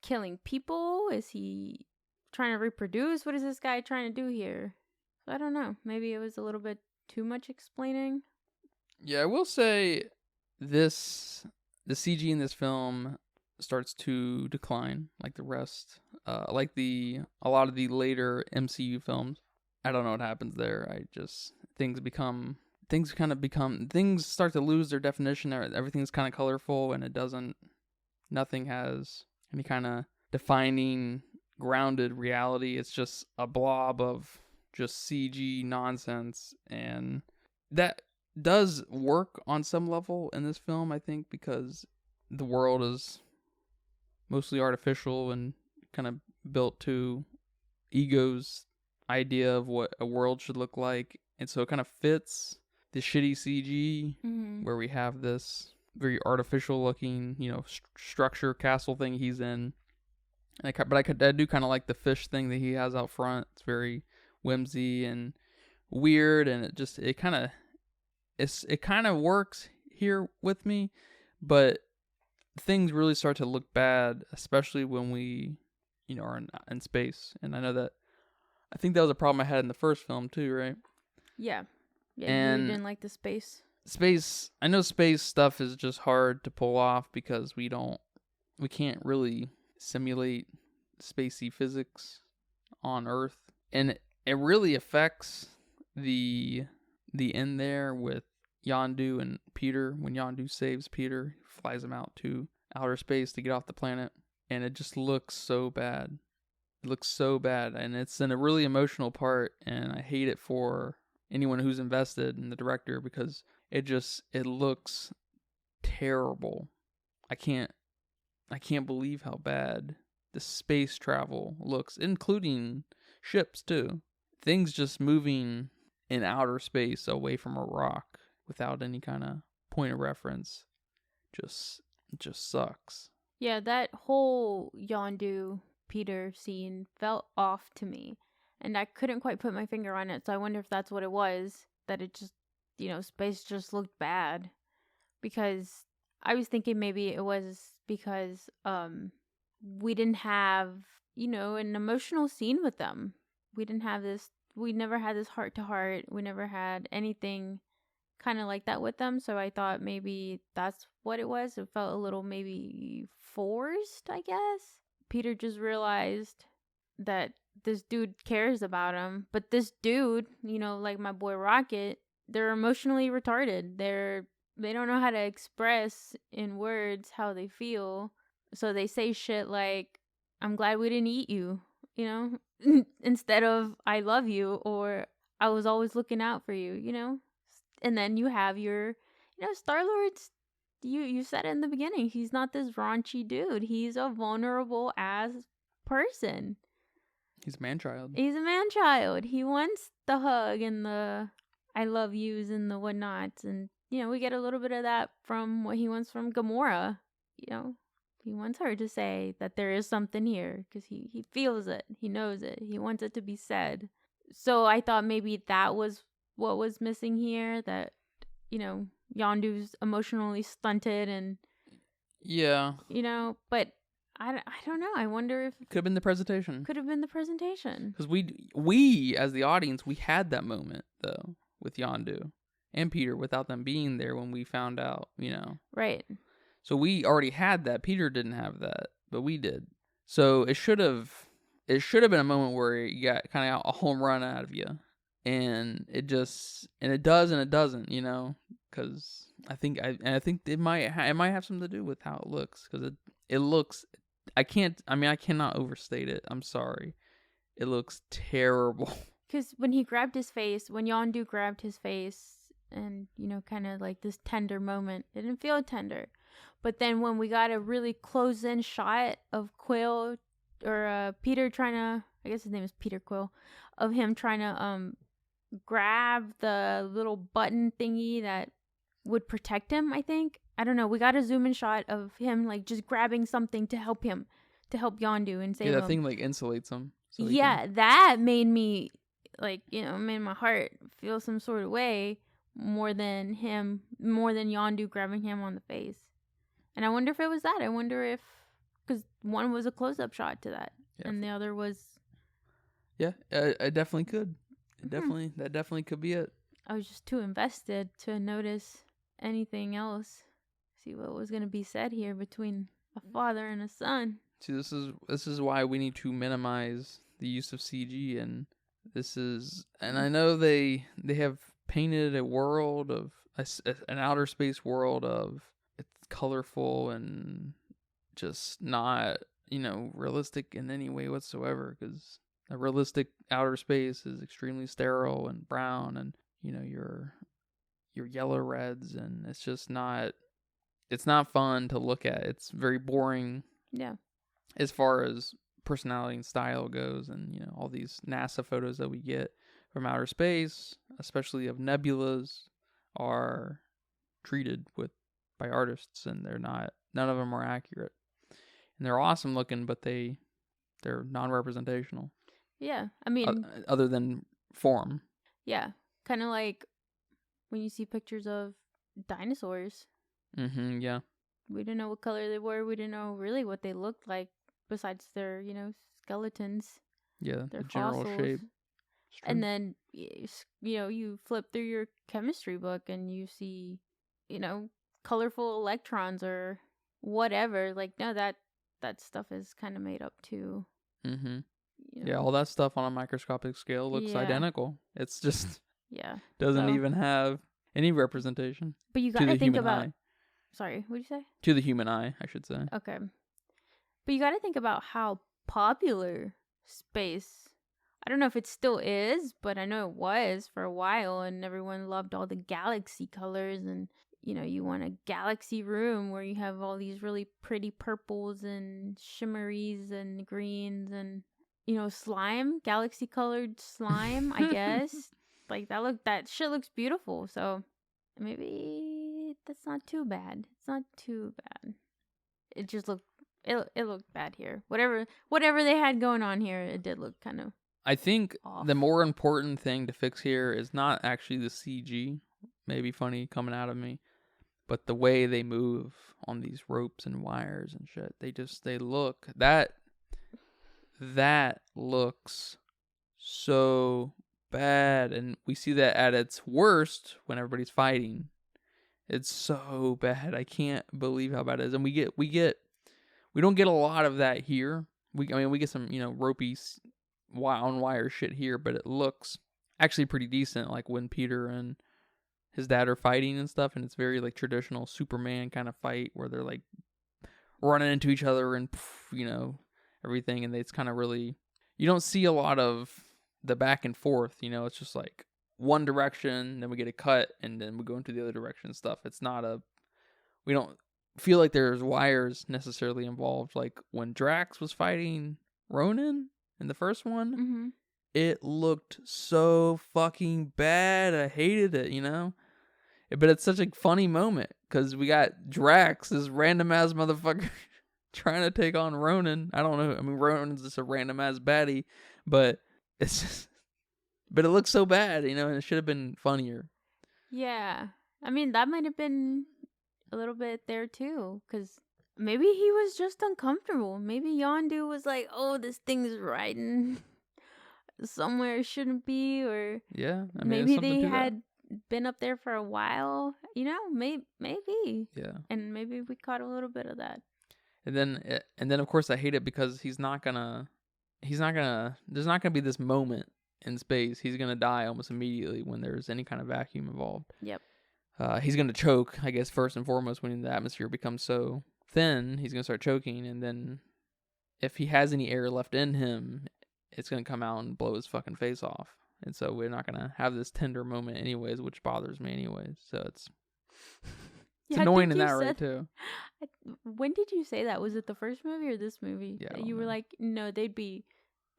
killing people? Is he trying to reproduce? What is this guy trying to do here? So I don't know. Maybe it was a little bit too much explaining. Yeah, I will say the CG in this film starts to decline, like the rest, like a lot of the later MCU films. I don't know what happens there. Things start to lose their definition. Everything's kind of colorful, and nothing has any kind of defining, grounded reality. It's just a blob of just CG nonsense, and that does work on some level in this film, I think, because the world is mostly artificial and kind of built to Ego's idea of what a world should look like, and so it kind of fits the shitty CG, where we have this very artificial looking, you know, structure castle thing he's in. I do kind of like the fish thing that he has out front. It's very whimsy and weird, and it kind of works here with me, but things really start to look bad, especially when we, you know, are in space. And I think that was a problem I had in the first film too, right? Yeah, and you didn't like the space. I know space stuff is just hard to pull off because we can't really simulate spacey physics on Earth, and it really affects the end there with Yondu and Peter. When Yondu saves Peter, he flies him out to outer space to get off the planet, and it just looks so bad. It looks so bad, and it's in a really emotional part, and I hate it for anyone who's invested in the director because it looks terrible. I can't believe how bad the space travel looks, including ships too. Things just moving in outer space away from a rock without any kind of point of reference just sucks. Yeah, that whole Yondu Peter scene felt off to me, and I couldn't quite put my finger on it, so I wonder if that's what it was, that it just, you know, space just looked bad. Because I was thinking maybe it was because we didn't have, you know, an emotional scene with them. We never had this heart to heart. We never had anything kind of like that with them. So I thought maybe that's what it was. It felt a little maybe forced, I guess. Peter just realized that this dude cares about him. But this dude, you know, like my boy Rocket, they're emotionally retarded. They don't know how to express in words how they feel. So they say shit like, I'm glad we didn't eat you, you know, instead of I love you, or I was always looking out for you, you know. And then you have your, you know, Star-Lord's, you said it in the beginning, he's not this raunchy dude. He's a vulnerable ass person. He's a man-child. He wants the hug and the I love yous and the whatnots. And, you know, we get a little bit of that from what he wants from Gamora. You know, he wants her to say that there is something here because he feels it. He knows it. He wants it to be said. So I thought maybe that was what was missing here, that, you know, Yondu's emotionally stunted and, yeah, you know, but I don't know. I wonder if could have been the presentation. Because we as the audience, we had that moment though with Yondu. and Peter without them being there when we found out, Right. So we already had that. Peter didn't have that, but we did. So it should have been a moment where you got kind of a home run out of you, and it does and it doesn't, because I think it might have something to do with how it looks, because it looks. I cannot overstate it. I'm sorry. It looks terrible. Because when he grabbed his face, when Yondu grabbed his face, and, kind of like this tender moment, it didn't feel tender. But then when we got a really close-in shot of Quill, or Peter trying to, I guess his name is Peter Quill, of him trying to grab the little button thingy that would protect him, I think. I don't know. We got a zoom-in shot of him, like, just grabbing something to help Yondu and save him. Yeah, that thing, like, insulates him. So that made me, like, made my heart feel some sort of way more than Yondu grabbing him on the face. And I wonder if it was that. I wonder if, because one was a close-up shot to that, and the other was. Yeah, I definitely could. That definitely could be it. I was just too invested to notice anything else. See what was going to be said here between a father and a son. See, this is why we need to minimize the use of CG, and I know they have painted a world of an outer space world of it's colorful and just not realistic in any way whatsoever, because a realistic outer space is extremely sterile and brown, and your yellow reds, and it's not fun to look at. It's very boring. Yeah. As far as personality and style goes, and all these NASA photos that we get from outer space, especially of nebulas, are treated by artists, and none of them are accurate. And they're awesome looking, but they're non-representational. Yeah, I mean, other than form. Yeah, kind of like when you see pictures of dinosaurs. Mm-hmm. Yeah. We didn't know what color they were. We didn't know really what they looked like, besides their, skeletons. Yeah, their the general fossils. shape. And then, you flip through your chemistry book and you see, colorful electrons or whatever. Like, no, that stuff is kind of made up too. Mm-hmm. Yeah, all that stuff on a microscopic scale looks identical. It's just doesn't even have any representation. But you got to think about. Eye. Sorry, what did you say? To the human eye, I should say. Okay. But you got to think about how popular space. I don't know if it still is, but I know it was for a while, and everyone loved all the galaxy colors, and you want a galaxy room where you have all these really pretty purples and shimmeries and greens and slime, galaxy colored slime, I guess. Like that shit looks beautiful. So maybe that's not too bad. It's not too bad. It just looked bad here. Whatever they had going on here, it did look kind of. I think off. The more important thing to fix here is not actually the CG. Maybe funny coming out of me, but the way they move on these ropes and wires and shit. They look that looks so bad, and we see that at its worst when everybody's fighting. It's so bad. I can't believe how bad it is, and we don't get a lot of that here. We get some ropey on wire shit here, but it looks actually pretty decent. Like when Peter and his dad are fighting and stuff, and it's very like traditional Superman kind of fight where they're like running into each other and everything, and it's kind of really, you don't see a lot of the back and forth. It's just like one direction, then we get a cut, and then we go into the other direction and stuff. It's not we don't feel like there's wires necessarily involved. Like when Drax was fighting Ronan in the first one, mm-hmm. It looked so fucking bad. I hated it, but it's such a funny moment because we got Drax, this random ass motherfucker trying to take on Ronan. I don't know. I mean, Ronan's just a random ass baddie, but it's just, but it looks so bad, and it should have been funnier. Yeah. I mean, that might have been a little bit there too, because maybe he was just uncomfortable. Maybe Yondu was like, oh, this thing's riding somewhere it shouldn't be, or yeah, I mean, maybe they had been up there for a while. Maybe. Yeah. And maybe we caught a little bit of that. And then of course I hate it because there's not gonna be this moment in space. He's gonna die almost immediately when there's any kind of vacuum involved. Yep. He's gonna choke, I guess, first and foremost when the atmosphere becomes so thin. He's gonna start choking, and then if he has any air left in him, it's gonna come out and blow his fucking face off. And so we're not gonna have this tender moment anyways, which bothers me anyways. So it's annoying in that right too. When did you say that? Was it the first movie or this movie? Yeah, You were like, no, they'd be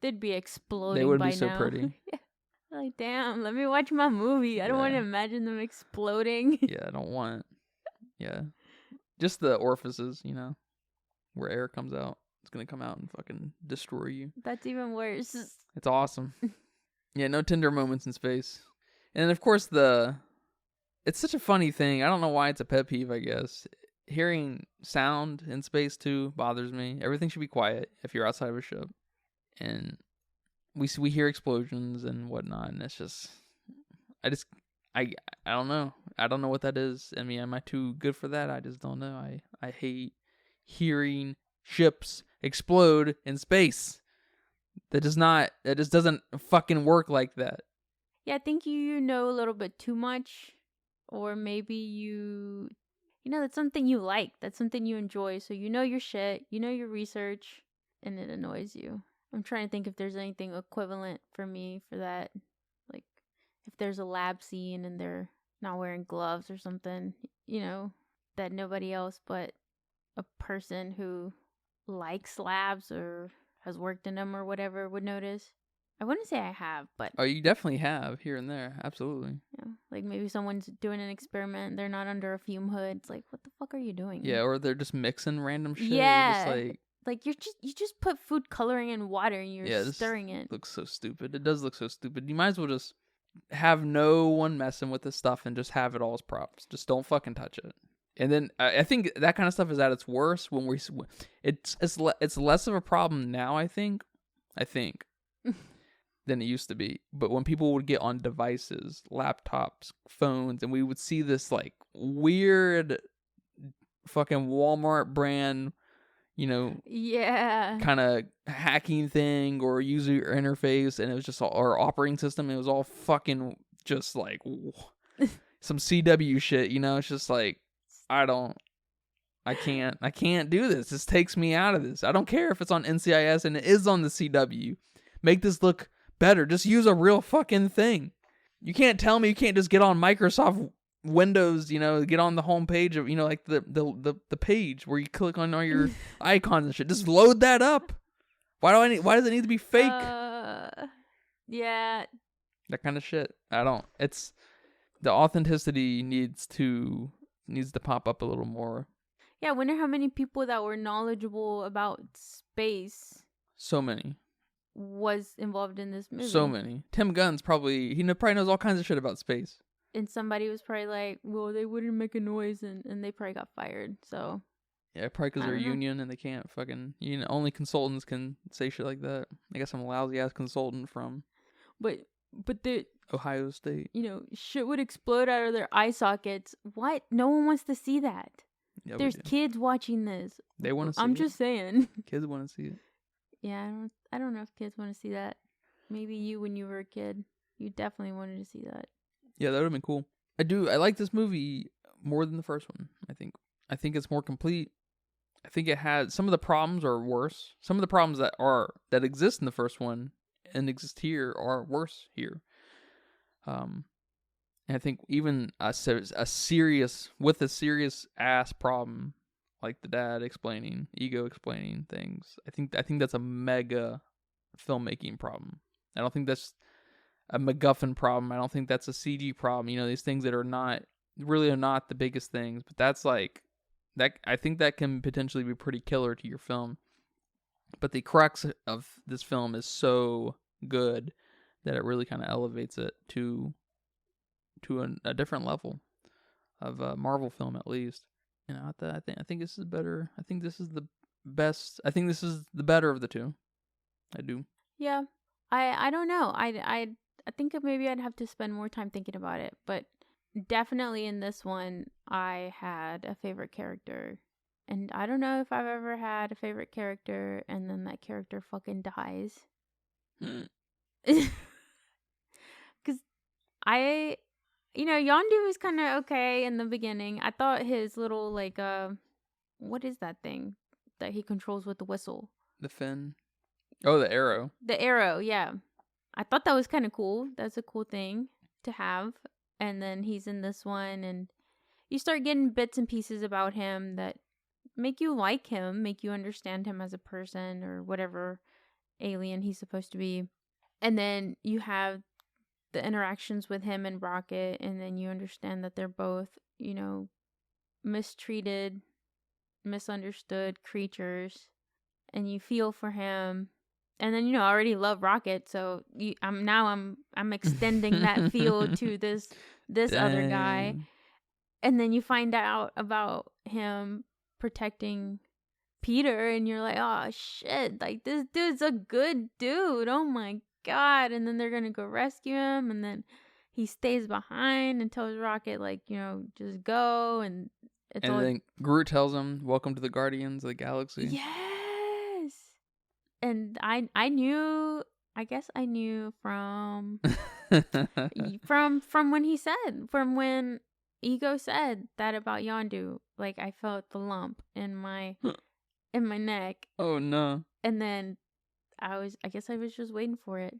exploding. They would by be so now. pretty. Yeah. Like, damn, let me watch my movie. I don't want to imagine them exploding. Yeah, I don't want. Yeah, just the orifices, where air comes out. It's gonna come out and fucking destroy you. That's even worse. It's awesome. Yeah, no tender moments in space. And of course it's such a funny thing. I don't know why it's a pet peeve, I guess. Hearing sound in space too bothers me. Everything should be quiet if you're outside of a ship. And we hear explosions and whatnot, and it's just I don't know. I don't know what that is. I mean, am I too good for that? I just don't know. I hate hearing ships explode in space. That just doesn't fucking work like that. Yeah, I think you know a little bit too much, or maybe that's something you like. That's something you enjoy. So you know your shit, you know your research, and it annoys you. I'm trying to think if there's anything equivalent for me for that. Like if there's a lab scene and they're not wearing gloves or something, that nobody else but a person who likes labs or has worked in them or whatever would notice. I wouldn't say I have, but... Oh, you definitely have here and there. Absolutely. Yeah, like maybe someone's doing an experiment. They're not under a fume hood. It's like, what the fuck are you doing? Yeah, or they're just mixing random shit. Yeah. Just like you just put food coloring in water and you're stirring it. Looks so stupid. It does look so stupid. You might as well just have no one messing with this stuff and just have it all as props. Just don't fucking touch it. And then I think that kind of stuff is at its worst when it's less of a problem now, I think, than it used to be. But when people would get on devices, laptops, phones, and we would see this like weird fucking Walmart brand, kind of hacking thing or user interface, and it was just our operating system. It was all fucking just like some CW shit, It's just like, I can't do this. This takes me out of this. I don't care if it's on NCIS and it is on the CW. Make this look better. Just use a real fucking thing. You can't tell me you can't just get on Microsoft Windows, get on the home page of, like the page where you click on all your icons and shit. Just load that up. Why does it need to be fake? Yeah. That kind of shit. It's the authenticity needs to pop up a little more. Yeah, I wonder how many people that were knowledgeable about space. So many. Was involved in this movie. So many. Tim Gunn's probably knows all kinds of shit about space. And somebody was probably like, well, they wouldn't make a noise, and they probably got fired. So yeah, probably because they're a union and they can't fucking, only consultants can say shit like that. I guess I'm a lousy ass consultant from But the Ohio State. Shit would explode out of their eye sockets. What? No one wants to see that. Yeah, there's kids watching this. They want to see it. I'm just saying. Kids want to see it. Yeah, I don't know if kids want to see that. Maybe you, when you were a kid, you definitely wanted to see that. Yeah, that would have been cool. I like this movie more than the first one, I think. I think it's more complete. I think it has some of the problems are worse. Some of the problems that exist in the first one and exist here are worse here. And I think even a serious ass problem like the dad ego explaining things. I think that's a mega filmmaking problem. I don't think that's a MacGuffin problem. I don't think that's a CG problem. These things that are not the biggest things, but that's like that. I think that can potentially be pretty killer to your film. But the crux of this film is so good that it really kind of elevates it to a different level of a Marvel film, at least. I think this is better. I think this is the best. I think this is the better of the two. I do. Yeah, I don't know. I think maybe I'd have to spend more time thinking about it. But definitely in this one, I had a favorite character. And I don't know if I've ever had a favorite character and then that character fucking dies. Because Yondu was kind of okay in the beginning. I thought his little, like, what is that thing that he controls with the whistle? The fin. Oh, the arrow. The arrow, yeah. I thought that was kind of cool. That's a cool thing to have. And then he's in this one, and you start getting bits and pieces about him that make you like him, make you understand him as a person or whatever alien he's supposed to be. And then you have the interactions with him and Rocket, and then you understand that they're both, mistreated, misunderstood creatures, and you feel for him. And then I already love Rocket, so I'm extending that feel to this other guy. And then you find out about him protecting Peter, and you're like, oh shit, like this dude's a good dude. Oh my god. And then they're gonna go rescue him, and then he stays behind and tells Rocket, like, just go. And then Groot tells him, welcome to the Guardians of the Galaxy. Yes. And I guess I knew from from when Ego said that about Yondu. Like, I felt the lump in my neck. Oh no. And then I guess I was just waiting for it.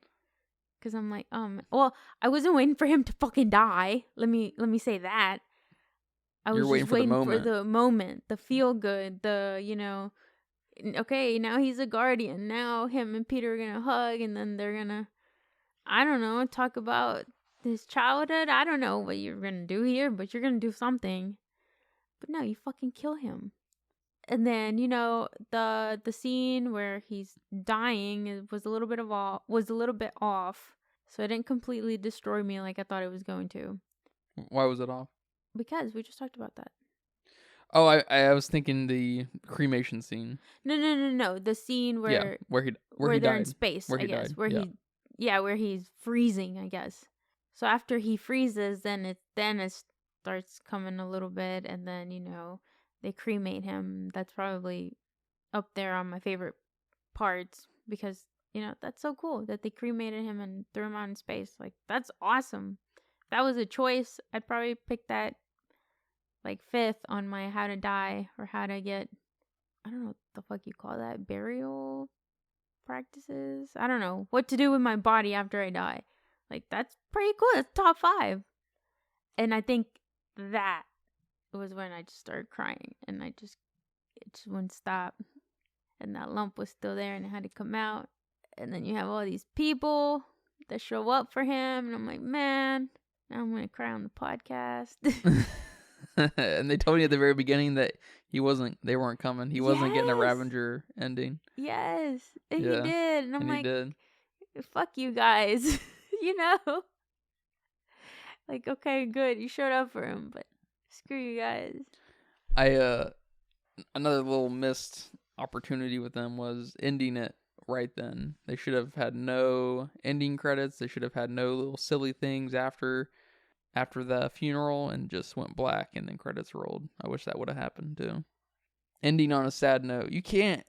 Cause I'm like, well, I wasn't waiting for him to fucking die. Let me say that. I was just waiting for the moment, the feel good, okay, now he's a guardian. Now him and Peter are gonna hug, and then they're gonna, I don't know, talk about his childhood. I don't know what you're gonna do here, but you're gonna do something. But no, you fucking kill him. And then the scene where he's dying was a little bit off, so it didn't completely destroy me like I thought it was going to. Why was it off? Because we just talked about that. Oh, I was thinking the cremation scene. No. The scene where they're died. In space, where I guess. Died. Where he's freezing, I guess. So after he freezes, then it starts coming a little bit, and then they cremate him. That's probably up there on my favorite parts, because that's so cool that they cremated him and threw him out in space. Like, that's awesome. If that was a choice, I'd probably pick that like 5th on my how to die or how to get, I don't know what the fuck you call that, burial practices. I don't know what to do with my body after I die. Like, that's pretty cool. That's top 5. And I think that was when I just started crying, and it just wouldn't stop. And that lump was still there, and it had to come out. And then you have all these people that show up for him, and I'm like, man, now I'm gonna cry on the podcast. And they told me at the very beginning that they weren't coming. He wasn't getting a Ravager ending. Yes, and he did. And I'm like, did. Fuck you guys. Like, okay, good, you showed up for him, but screw you guys. Another little missed opportunity with them was ending it right then. They should have had no ending credits. They should have had no little silly things after the funeral, and just went black and then credits rolled. I wish that would have happened too. Ending on a sad note. You can't.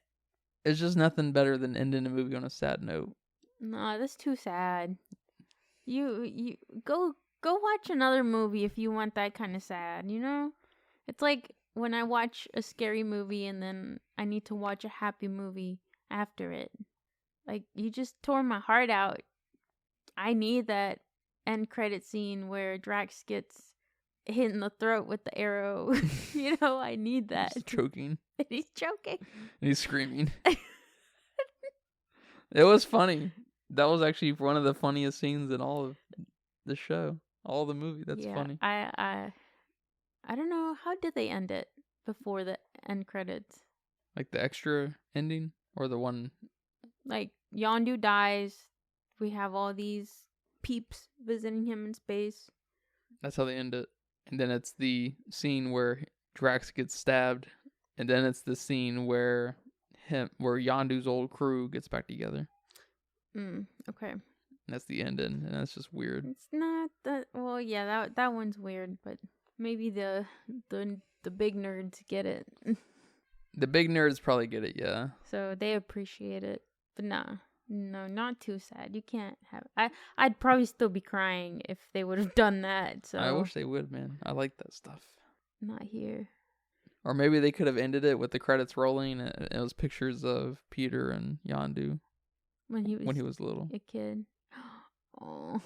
It's just nothing better than ending a movie on a sad note. No, that's too sad. You go watch another movie if you want that kind of sad, It's like when I watch a scary movie and then I need to watch a happy movie after it. Like, you just tore my heart out. I need that end credit scene where Drax gets hit in the throat with the arrow. I need that. He's choking. He's choking. And he's screaming. It was funny. That was actually one of the funniest scenes in all of the show. All the movie. That's funny. I don't know. How did they end it before the end credits? Like the extra ending? Or the one? Like, Yondu dies. We have all these peeps visiting him in space. That's how they end it. And then it's the scene where Drax gets stabbed. And then it's the scene where Yondu's old crew gets back together. Okay. That's the ending, and that's just weird. It's not that. Well, yeah, that one's weird, but maybe the big nerds get it. The big nerds probably get it, yeah. So they appreciate it, but no, not too sad. You can't have. I'd probably still be crying if they would have done that. So I wish they would, man. I like that stuff. Not here. Or maybe they could have ended it with the credits rolling. And it was pictures of Peter and Yondu when he was little, a kid. Oh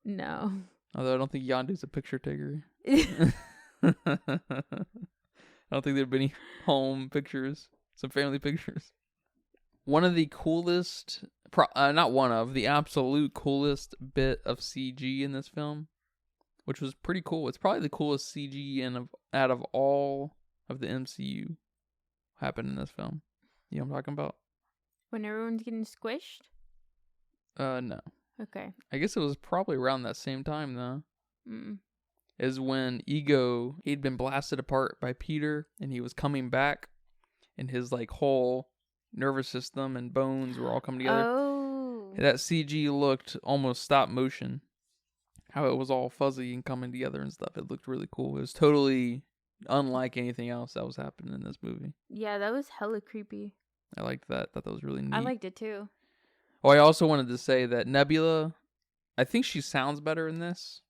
no. Although I don't think Yondu's a picture taker. I don't think there'd be any home pictures, some family pictures. One of the coolest, the absolute coolest bit of CG in this film, which was pretty cool. It's probably the coolest CG out of all of the MCU happened in this film. You know what I'm talking about? When everyone's getting squished? No. Okay. I guess it was probably around that same time, though. Is when Ego, he'd been blasted apart by Peter, and he was coming back, and his like whole nervous system and bones were all coming together. Oh. That CG looked almost stop motion. How it was all fuzzy and coming together and stuff. It looked really cool. It was totally unlike anything else that was happening in this movie. Yeah, that was hella creepy. I liked that. Thought that was really neat. I liked it too. Oh, I also wanted to say that Nebula, I think she sounds better in this.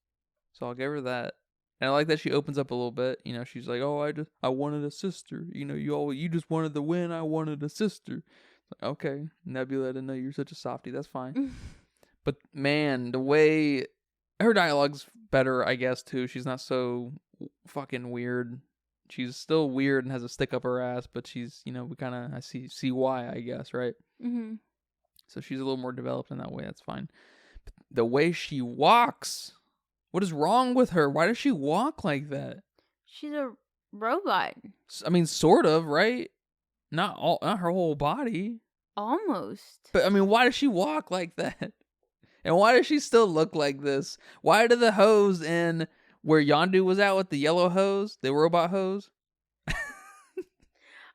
So I'll give her that. And I like that she opens up a little bit. You know, she's like, "Oh, I wanted a sister. You know, you just wanted the win. I wanted a sister." Like, okay, Nebula, I didn't know you were such a softie. That's fine. But man, the way her dialogue's better, I guess, too. She's not so fucking weird. She's still weird and has a stick up her ass, but she's, you know, I see why, I guess, right? Mm-hmm. So she's a little more developed in that way. That's fine. But the way she walks. What is wrong with her? Why does she walk like that? She's a robot. I mean, sort of, right? Not her whole body. Almost. But I mean, why does she walk like that? And why does she still look like this? Why do the hose in where Yondu was at with the yellow hose, the robot hose?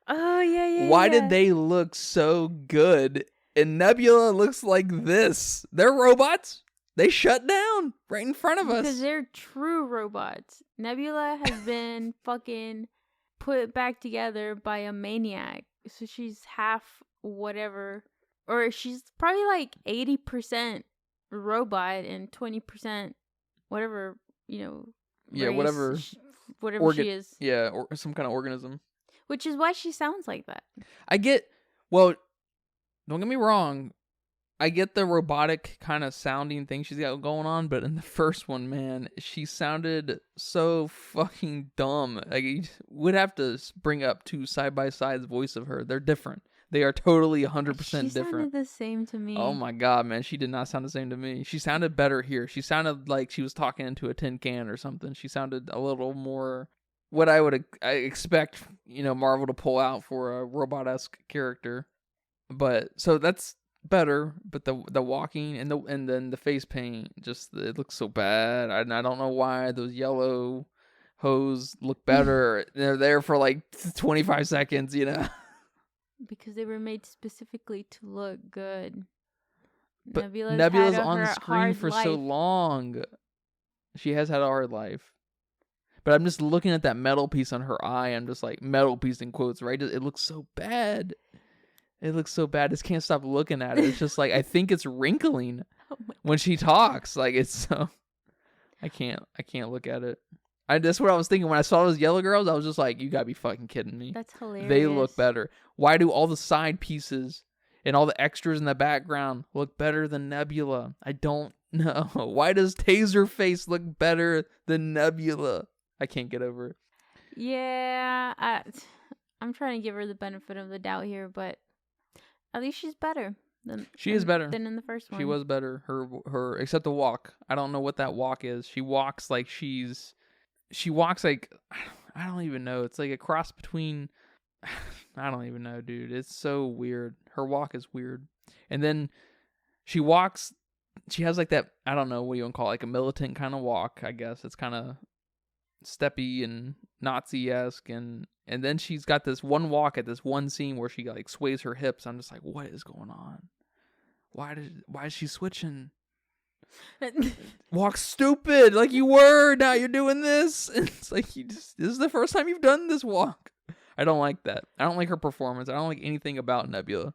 Oh, yeah. Why did they look so good? And Nebula looks like this. They're robots. They shut down right in front of us. Because they're true robots. Nebula has been fucking put back together by a maniac. So she's half whatever. Or she's probably like 80% robot and 20% whatever, you know. Yeah, race, whatever she is. Yeah, or some kind of organism. Which is why she sounds like that. Well, don't get me wrong. I get the robotic kind of sounding thing she's got going on, but in the first one, man, she sounded so fucking dumb. Like, you would have to bring up two side-by-sides voice of her. They're different. They are totally 100% different. She sounded the same to me. Oh my god, man. She did not sound the same to me. She sounded better here. She sounded like she was talking into a tin can or something. She sounded a little more what I expect, you know, Marvel to pull out for a robot-esque character. But so that's better, but the walking and then the face paint, just it looks so bad. I don't know why those yellow hose look better. They're there for like 25 seconds, you know. Because they were made specifically to look good. But Nebula's on screen for so long. She has had a hard life. But I'm just looking at that metal piece on her eye. I'm just like, metal piece in quotes, right? It looks so bad. It looks so bad. I just can't stop looking at it. It's just like, I think it's wrinkling when she talks. Like, it's so... I can't look at it. That's what I was thinking when I saw those yellow girls. I was just like, you gotta be fucking kidding me. That's hilarious. They look better. Why do all the side pieces and all the extras in the background look better than Nebula? I don't know. Why does Taserface look better than Nebula? I can't get over it. Yeah, I'm trying to give her the benefit of the doubt here, but at least she's better. She is better than in the first one. She was better. Her except the walk. I don't know what that walk is. She walks like I don't even know. It's like a cross between I don't even know, dude. It's so weird. Her walk is weird. And then she walks, she has like that, I don't know what you want to call it, like a militant kind of walk, I guess. It's kind of steppy and Nazi-esque, and then she's got this one walk at this one scene where she like sways her hips. I'm just like, what is going on? Why is she switching? Walk stupid like you were. Now you're doing this. And it's like this is the first time you've done this walk. I don't like that. I don't like her performance. I don't like anything about Nebula.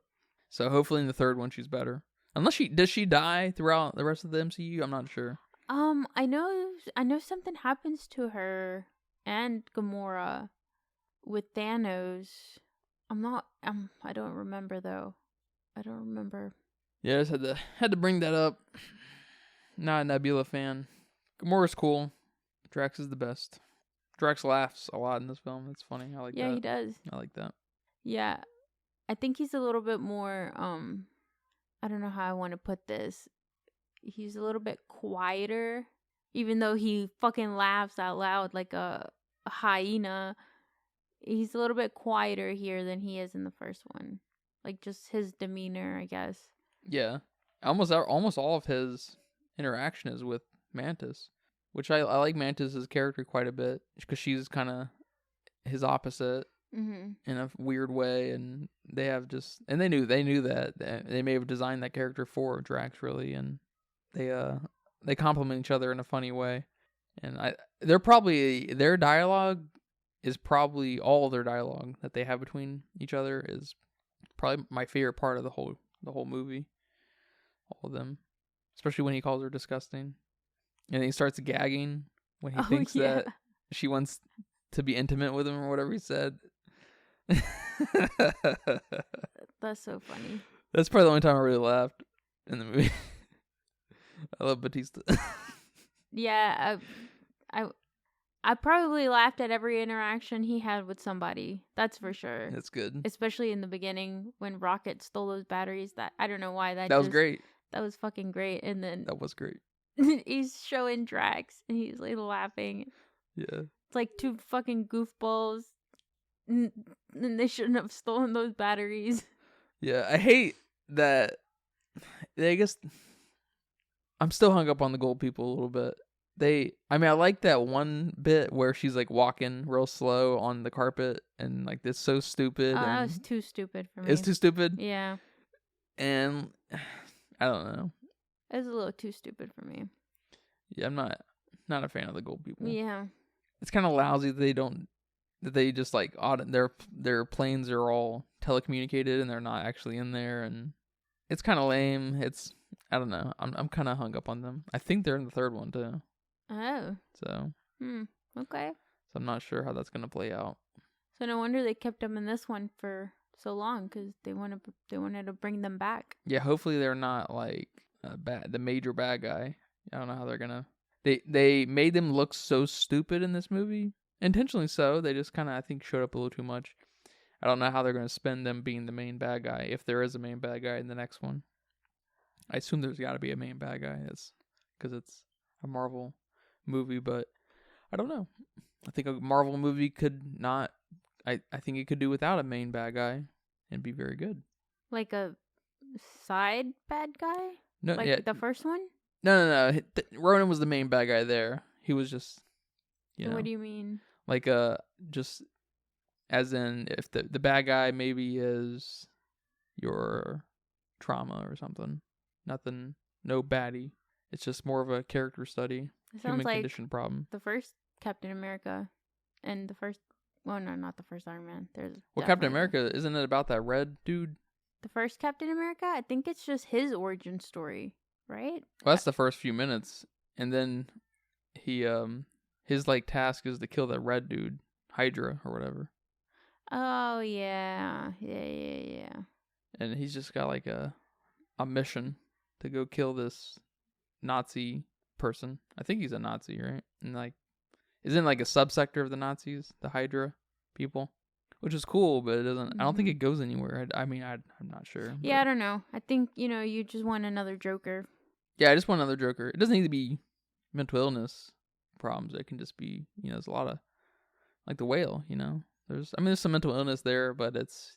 So hopefully in the third one she's better. Unless does she die throughout the rest of the MCU? I'm not sure. I know something happens to her and Gamora with Thanos. I don't remember though. I don't remember. Yeah, I just had to bring that up. Not a Nebula fan. Gamora's cool. Drax is the best. Drax laughs a lot in this film. It's funny. I like that. Yeah, he does. I like that. Yeah. I think he's a little bit more I don't know how I want to put this. He's a little bit quieter, even though he fucking laughs out loud like a hyena. He's a little bit quieter here than he is in the first one. Like just his demeanor, I guess. Yeah. Almost all of his interaction is with Mantis, which I like Mantis's character quite a bit because she's kind of his opposite in a weird way, and they have they knew that they may have designed that character for Drax really, and they complement each other in a funny way, and their dialogue is probably all their dialogue that they have between each other is probably my favorite part of the whole movie. All of them, especially when he calls her disgusting, and he starts gagging when he thinks that she wants to be intimate with him or whatever he said. That's so funny. That's probably the only time I really laughed in the movie. I love Batista. Yeah, I probably laughed at every interaction he had with somebody. That's for sure. That's good. Especially in the beginning when Rocket stole those batteries. That I don't know why that was great. That was fucking great. And then that was great. He's showing Drax and he's like laughing. Yeah. It's like two fucking goofballs. And they shouldn't have stolen those batteries. Yeah, I hate that. I guess I'm still hung up on the gold people a little bit. I like that one bit where she's like walking real slow on the carpet and like this so stupid. That was too stupid for me. It's too stupid? Yeah. And I don't know. It was a little too stupid for me. Yeah, I'm not a fan of the gold people. Yeah. It's kind of lousy that they just like their planes are all telecommunicated and they're not actually in there, and it's kind of lame. I don't know. I'm kind of hung up on them. I think they're in the third one too. Oh. So. Okay. So I'm not sure how that's gonna play out. So no wonder they kept them in this one for so long, because they wanted to bring them back. Yeah. Hopefully they're not like the major bad guy. I don't know how they're gonna. They made them look so stupid in this movie, intentionally so. They just kind of I think showed up a little too much. I don't know how they're gonna spend them being the main bad guy if there is a main bad guy in the next one. I assume there's got to be a main bad guy. It's because it's a Marvel movie, but I don't know. I think a Marvel movie could not. I think it could do without a main bad guy and be very good. Like a side bad guy? No, like the first one? No. Ronan was the main bad guy there. He was just, What do you mean? Like just as in if the bad guy maybe is your trauma or something. Nothing, no baddie. It's just more of a character study. It human sounds like condition problem. The first Captain America and the first, well, no, not the first Iron Man. Captain America, isn't it about that red dude? The first Captain America? I think it's just his origin story, right? Well, that's the first few minutes. And then he, his like task is to kill that red dude, Hydra or whatever. Oh, yeah. Yeah. And he's just got like a mission to go kill this Nazi person. I think he's a Nazi, right? And like, isn't like a subsector of the Nazis, the Hydra people, which is cool, but it doesn't. I don't think it goes anywhere. I'm not sure. Yeah, but I don't know. I think you just want another Joker. Yeah, I just want another Joker. It doesn't need to be mental illness problems. It can just be there's a lot of like the Whale. There's some mental illness there, but it's.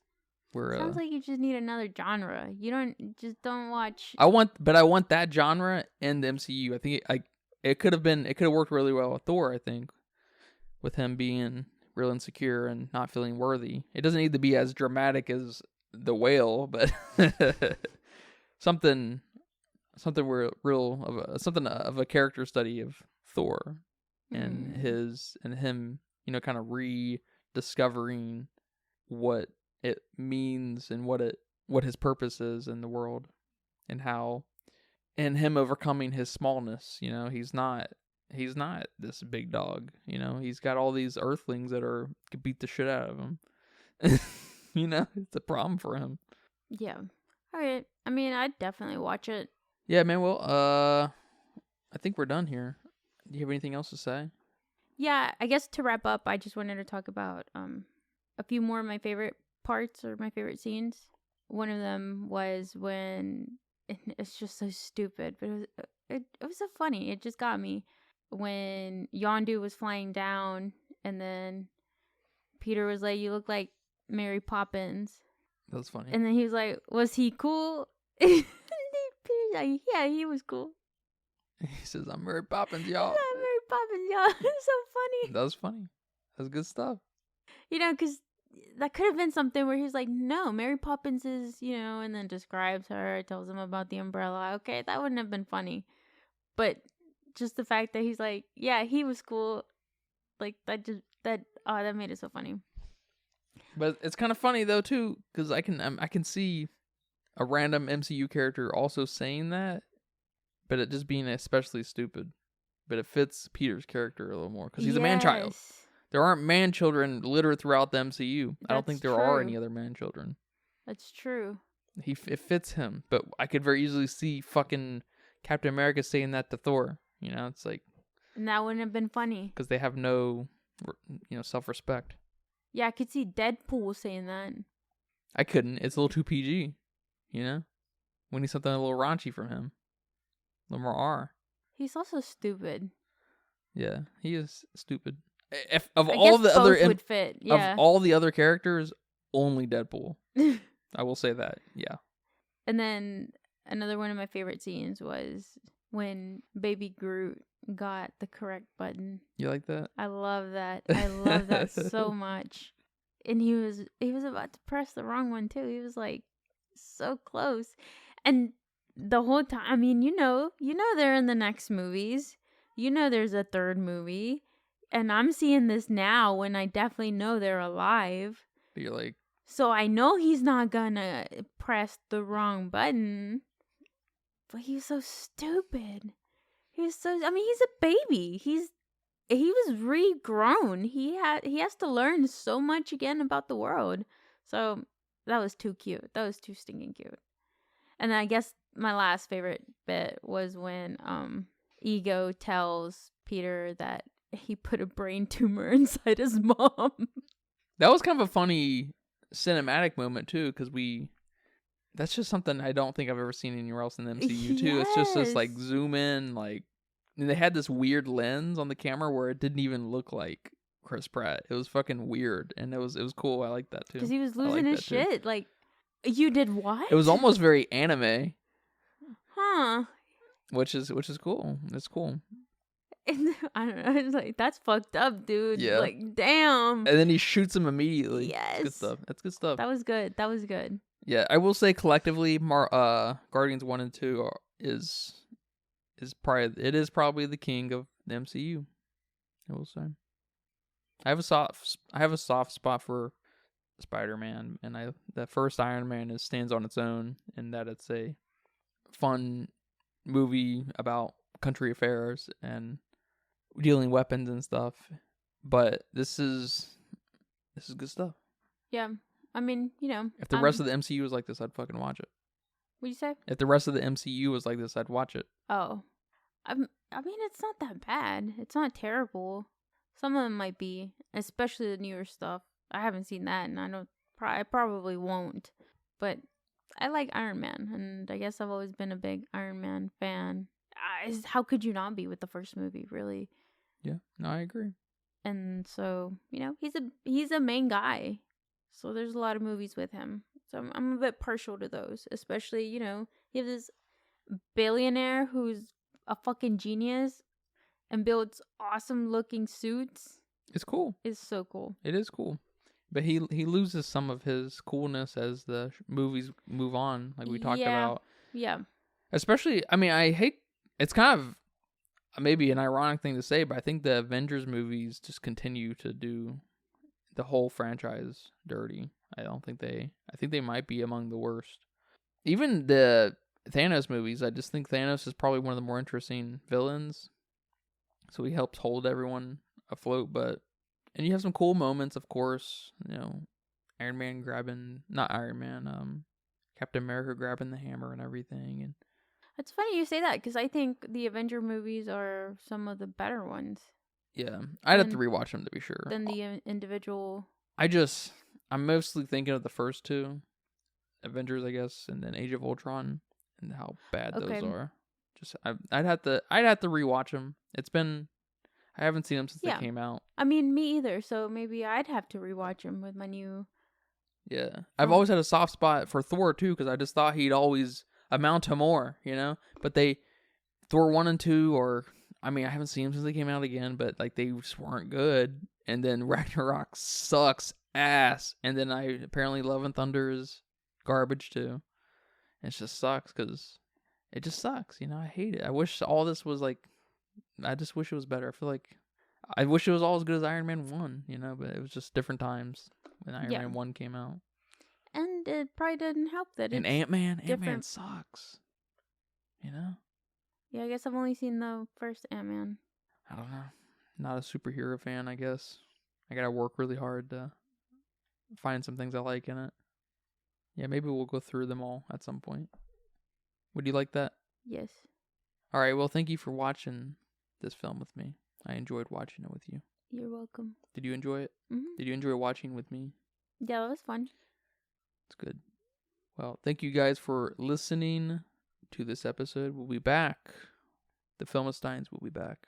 Sounds like you just need another genre. You don't watch. I want that genre in the MCU. I think it could have worked really well with Thor. I think with him being real insecure and not feeling worthy. It doesn't need to be as dramatic as the Whale, but something something something of a character study of Thor and him, kind of rediscovering what it means and what his purpose is in the world, and him overcoming his smallness. He's not this big dog. He's got all these earthlings that could beat the shit out of him. It's a problem for him. Yeah. All right. I mean, I'd definitely watch it. Yeah, man. Well, I think we're done here. Do you have anything else to say? Yeah, I guess to wrap up, I just wanted to talk about a few more of my favorite parts or my favorite scenes. One of them was when it's just so stupid, but it was so funny. It just got me when Yondu was flying down, and then Peter was like, "You look like Mary Poppins." That was funny. And then he was like, "Was he cool?" Peter's like, "Yeah, he was cool." He says, "I'm Mary Poppins, y'all." I'm Mary Poppins, y'all. It's so funny. That was funny. That was good stuff. Because that could have been something where he's like, "No, Mary Poppins is, and then describes her, tells him about the umbrella." Okay, that wouldn't have been funny. But just the fact that he's like, "Yeah, he was cool," like that made it so funny. But it's kind of funny though too, because I can see a random MCU character also saying that, but it just being especially stupid. But it fits Peter's character a little more because he's a man-child. There aren't man-children littered throughout the MCU. I don't think there are any other man-children. That's true. It fits him, but I could very easily see fucking Captain America saying that to Thor. It's like, and that wouldn't have been funny because they have no, self-respect. Yeah, I could see Deadpool saying that. I couldn't. It's a little too PG. We need something a little raunchy from him. A little more R. He's also stupid. Yeah, he is stupid. Of all the other characters, only Deadpool. I will say that. Yeah. And then another one of my favorite scenes was when Baby Groot got the correct button. You like that? I love that. I love that so much. And he was about to press the wrong one too. He was like so close. And the whole time, I mean, they're in the next movies. There's a third movie. And I'm seeing this now when I definitely know they're alive. But you're like, so I know he's not gonna press the wrong button. But he was so stupid. He's a baby. He was regrown. He has to learn so much again about the world. So that was too cute. That was too stinking cute. And I guess my last favorite bit was when Ego tells Peter that he put a brain tumor inside his mom. That was kind of a funny cinematic moment too, because that's just something I don't think I've ever seen anywhere else in the MCU too. Yes. It's just this like zoom in, like, and they had this weird lens on the camera where it didn't even look like Chris Pratt. It was fucking weird, and it was cool. I like that too. Because he was losing his shit. Like, you did what? It was almost very anime. Huh. Which is cool. It's cool. And I don't know. It's like, that's fucked up, dude. Yeah. Like, damn. And then he shoots him immediately. Yes. Good stuff. That's good stuff. That was good. Yeah, I will say collectively, Guardians 1 and 2 is probably the king of the MCU. I will say. I have a soft spot for Spider-Man, and the first Iron Man stands on its own, in that it's a fun movie about country affairs and dealing weapons and stuff. But this is good stuff. Yeah. I mean, if the rest of the MCU was like this, I'd fucking watch it. What'd you say? If the rest of the MCU was like this, I'd watch it. Oh. I mean, it's not that bad. It's not terrible. Some of them might be, especially the newer stuff. I haven't seen that, and I probably won't. But I like Iron Man, and I guess I've always been a big Iron Man fan. How could you not be with the first movie, really? Yeah, no, I agree. And so, he's a main guy. So there's a lot of movies with him. So I'm a bit partial to those. Especially, you have this billionaire who's a fucking genius and builds awesome looking suits. It's cool. It's so cool. It is cool. But he loses some of his coolness as the movies move on, like we talked about. Yeah. Especially, I mean, I hate. It's kind of maybe an ironic thing to say, but I think the Avengers movies just continue to do the whole franchise dirty. I think they might be among the worst. Even the Thanos movies, I just think Thanos is probably one of the more interesting villains. So he helps hold everyone afloat, and you have some cool moments, of course. Iron Man not Iron Man, Captain America grabbing the hammer and everything. And it's funny you say that because I think the Avenger movies are some of the better ones. Yeah, I'd have to rewatch them to be sure. Than the individual. I'm mostly thinking of the first two, Avengers, I guess, and then Age of Ultron, and how bad those are. I'd have to rewatch them. I haven't seen them since they came out. I mean, me either. So maybe I'd have to rewatch them with my new. Yeah, I've always had a soft spot for Thor too because I just thought he'd always amount to more, But Thor 1 and 2, I haven't seen them since they came out again, but they just weren't good. And then Ragnarok sucks ass. And then apparently Love and Thunder is garbage too. It just sucks because it just sucks. I hate it. I wish all this was I just wish it was better. I wish it was all as good as Iron Man 1, but it was just different times when Iron Man 1 came out. And it probably didn't help that and Ant-Man sucks. Yeah, I guess I've only seen the first Ant-Man. I don't know. Not a superhero fan, I guess. I gotta work really hard to find some things I like in it. Yeah, maybe we'll go through them all at some point. Would you like that? Yes. All right, well, thank you for watching this film with me. I enjoyed watching it with you. You're welcome. Did you enjoy it? Mm-hmm. Did you enjoy watching with me? Yeah, that was fun. It's good. Well, thank you guys for listening to this episode. We'll be back. The Filmsteins will be back.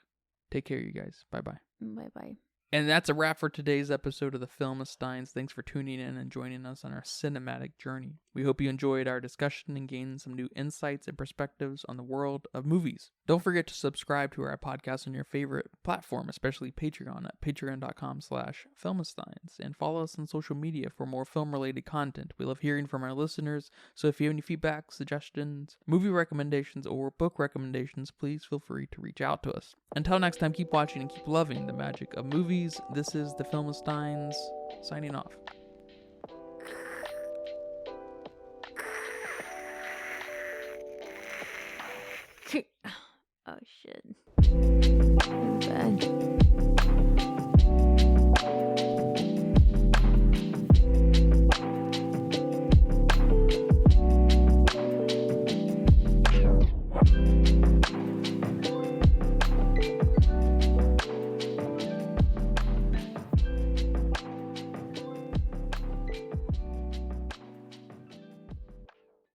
Take care, you guys. Bye-bye. Bye-bye. And that's a wrap for today's episode of the Filmsteins. Thanks for tuning in and joining us on our cinematic journey. We hope you enjoyed our discussion and gained some new insights and perspectives on the world of movies. Don't forget to subscribe to our podcast on your favorite platform, especially Patreon at patreon.com/Filmsteins, and follow us on social media for more film-related content. We love hearing from our listeners, so if you have any feedback, suggestions, movie recommendations, or book recommendations, please feel free to reach out to us. Until next time, keep watching and keep loving the magic of movies. This is the Filmsteins signing off. Oh shit. Bad.